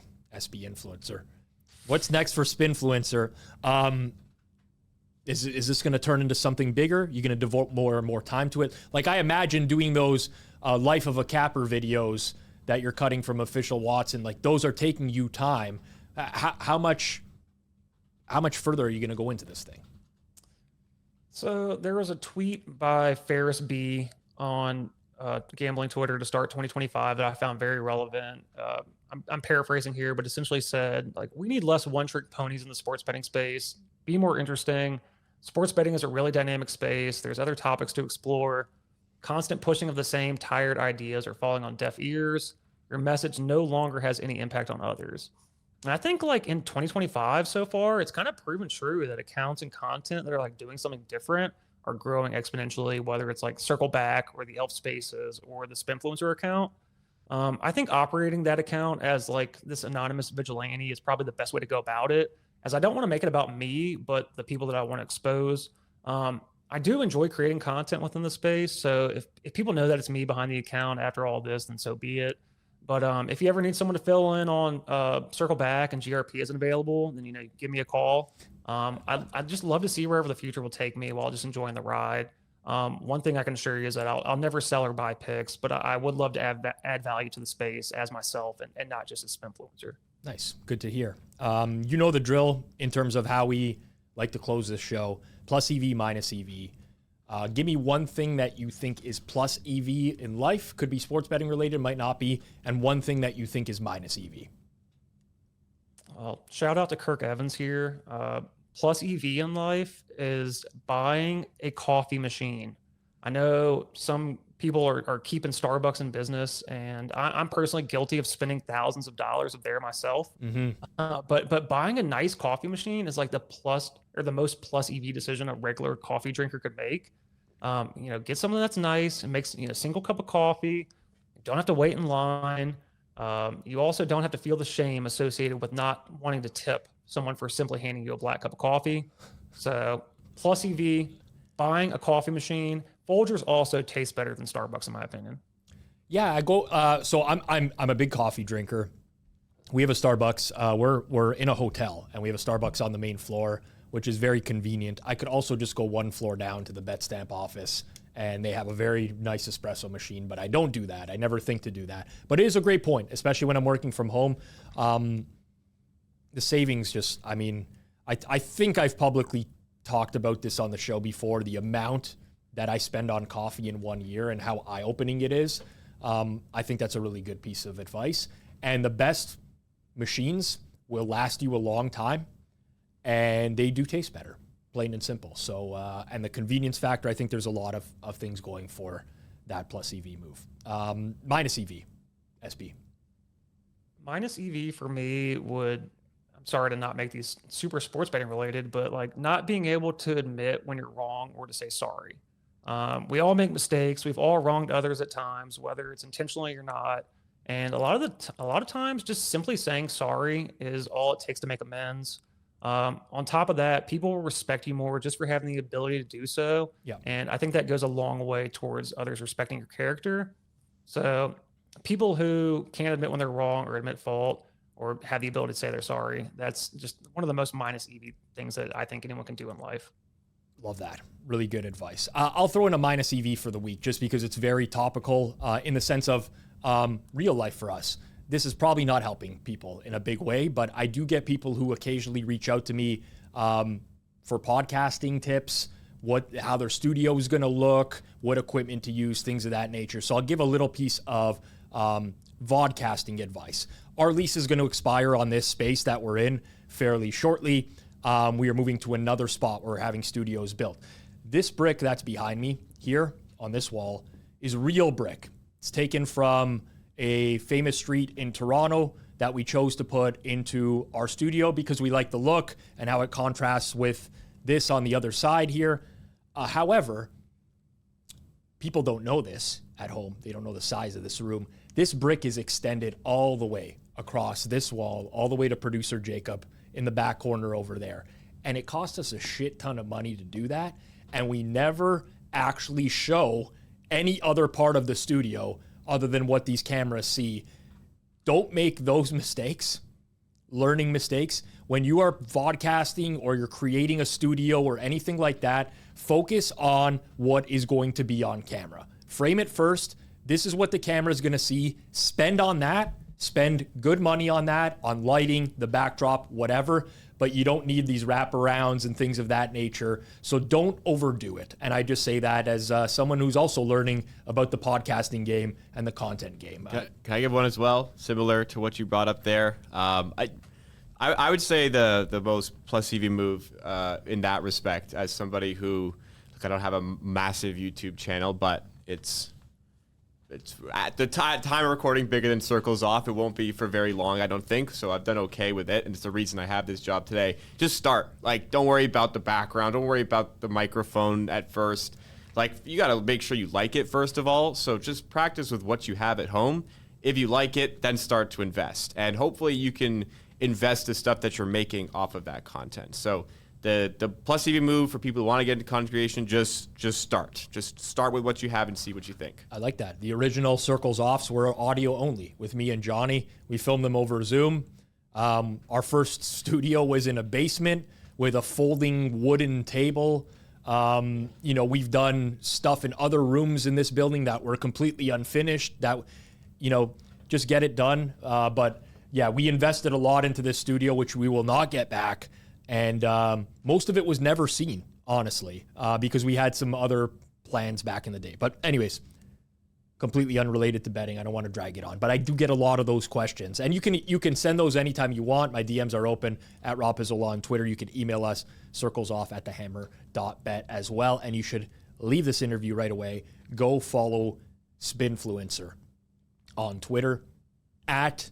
What's next for Sbinfluencer? Is this going to turn into something bigger? You're going to devote more and more time to it? Like I imagine doing those Life of a Capper videos that you're cutting from Official Watson, like those are taking you time. How much further are you going to go into this thing? So there was a tweet by Ferris B on gambling Twitter to start 2025 that I found very relevant. I'm paraphrasing here, but essentially said, like, we need less one-trick ponies in the sports betting space. Be more interesting. Sports betting is a really dynamic space. There's other topics to explore. Constant pushing of the same tired ideas are falling on deaf ears. Your message no longer has any impact on others. And I think like in 2025 so far, it's kind of proven true that accounts and content that are like doing something different are growing exponentially, whether it's like Circle Back or the Elf Spaces or the Sbinfluencer account. I think operating that account as like this anonymous vigilante is probably the best way to go about it, as I don't want to make it about me, but the people that I want to expose. I do enjoy creating content within the space. So if people know that it's me behind the account after all this, then so be it. But if you ever need someone to fill in on Circle Back and GRP isn't available, then, give me a call. I'd just love to see wherever the future will take me while just enjoying the ride. One thing I can assure you is that I'll never sell or buy picks, but I would love to add value to the space as myself and not just as Sbinfluencer. Nice. Good to hear. You know the drill in terms of how we like to close this show. Plus EV, minus EV. Give me one thing that you think is plus EV in life. Could be sports betting related, might not be. And one thing that you think is minus EV. Well, shout out to Kirk Evans here. Plus EV in life is buying a coffee machine. I know some people are keeping Starbucks in business, and I'm personally guilty of spending thousands of dollars there myself. But buying a nice coffee machine is like the most plus EV decision a regular coffee drinker could make. Get something that's nice and makes single cup of coffee. You don't have to wait in line. You also don't have to feel the shame associated with not wanting to tip someone for simply handing you a black cup of coffee. So plus EV, buying a coffee machine. Folgers also taste better than Starbucks, in my opinion. Yeah, I go. So I'm a big coffee drinker. We have a Starbucks. We're in a hotel, and we have a Starbucks on the main floor, which is very convenient. I could also just go one floor down to the Betstamp office, and they have a very nice espresso machine, but I don't do that. I never think to do that. But it is a great point, especially when I'm working from home. The savings just, I think I've publicly talked about this on the show before, the amount that I spend on coffee in 1 year and how eye-opening it is. I think that's a really good piece of advice. And the best machines will last you a long time, and they do taste better, plain and simple. So, and the convenience factor, I think there's a lot of things going for that plus EV move. Minus EV, SB. Minus EV for me I'm sorry to not make these super sports betting related, but like not being able to admit when you're wrong or to say sorry. We all make mistakes. We've all wronged others at times, whether it's intentionally or not. And a lot of times, just simply saying sorry is all it takes to make amends. On top of that, people will respect you more just for having the ability to do so. Yeah. And I think that goes a long way towards others respecting your character. So people who can't admit when they're wrong or admit fault or have the ability to say they're sorry, that's just one of the most minus EV things that I think anyone can do in life. Love that. Really good advice. I'll throw in a minus EV for the week just because it's very topical in the sense of real life for us. This is probably not helping people in a big way, but I do get people who occasionally reach out to me for podcasting tips, how their studio is going to look, what equipment to use, things of that nature. So I'll give a little piece of vodcasting advice. Our lease is going to expire on this space that we're in fairly shortly. We are moving to another spot where we're having studios built. This brick that's behind me here on this wall is real brick. It's taken from a famous street in Toronto that we chose to put into our studio because we like the look and how it contrasts with this on the other side here. However, people don't know this at home. They don't know the size of this room. This brick is extended all the way across this wall, all the way to producer Jacob in the back corner over there. And it cost us a shit ton of money to do that. And we never actually show any other part of the studio other than what these cameras see. Don't make those mistakes, learning mistakes. When you are vodcasting or you're creating a studio or anything like that, focus on what is going to be on camera. Frame it first. This is what the camera is going to see. Spend on that. Spend good money on that, on lighting, the backdrop, whatever. But you don't need these wraparounds and things of that nature. So don't overdo it. And I just say that as someone who's also learning about the podcasting game and the content game. Can I give one as well, similar to what you brought up there? I would say the most plus EV move in that respect, as somebody who, I don't have a massive YouTube channel, but it's at the time of recording bigger than Circles Off. It won't be for very long, I don't think. So I've done okay with it. And it's the reason I have this job today. Just start. Don't worry about the background. Don't worry about the microphone at first. You got to make sure you like it, first of all. So just practice with what you have at home. If you like it, then start to invest. And hopefully you can invest the stuff that you're making off of that content. So the plus EV move for people who want to get into content creation, just start. Just start with what you have and see what you think. I like that. The original Circles Offs were audio only with me and Johnny. We filmed them over Zoom. Our first studio was in a basement with a folding wooden table. We've done stuff in other rooms in this building that were completely unfinished that, just get it done. But yeah, we invested a lot into this studio, which we will not get back. And most of it was never seen, honestly, because we had some other plans back in the day. But anyways, completely unrelated to betting. I don't want to drag it on. But I do get a lot of those questions. And you can send those anytime you want. My DMs are open at Rob Pizzola on Twitter. You can email us, circlesoff@thehammer.bet as well. And you should leave this interview right away. Go follow Sbinfluencer on Twitter, at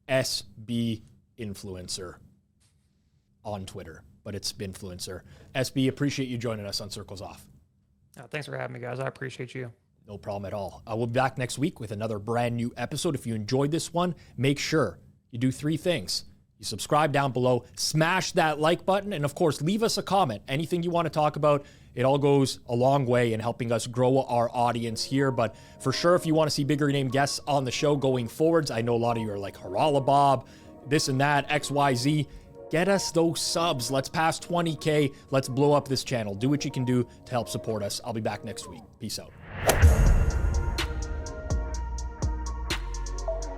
SBinfluencer on Twitter, but it's Sbinfluencer. SB, appreciate you joining us on Circles Off. Thanks for having me, guys. I appreciate you. No problem at all. We'll be back next week with another brand new episode. If you enjoyed this one, make sure you do 3 things. You subscribe down below, smash that like button, and of course, leave us a comment. Anything you want to talk about, it all goes a long way in helping us grow our audience here. But for sure, if you want to see bigger name guests on the show going forwards, I know a lot of you are like, Harala Bob, this and that, XYZ. Get us those subs. Let's pass 20K. Let's blow up this channel. Do what you can do to help support us. I'll be back next week. Peace out.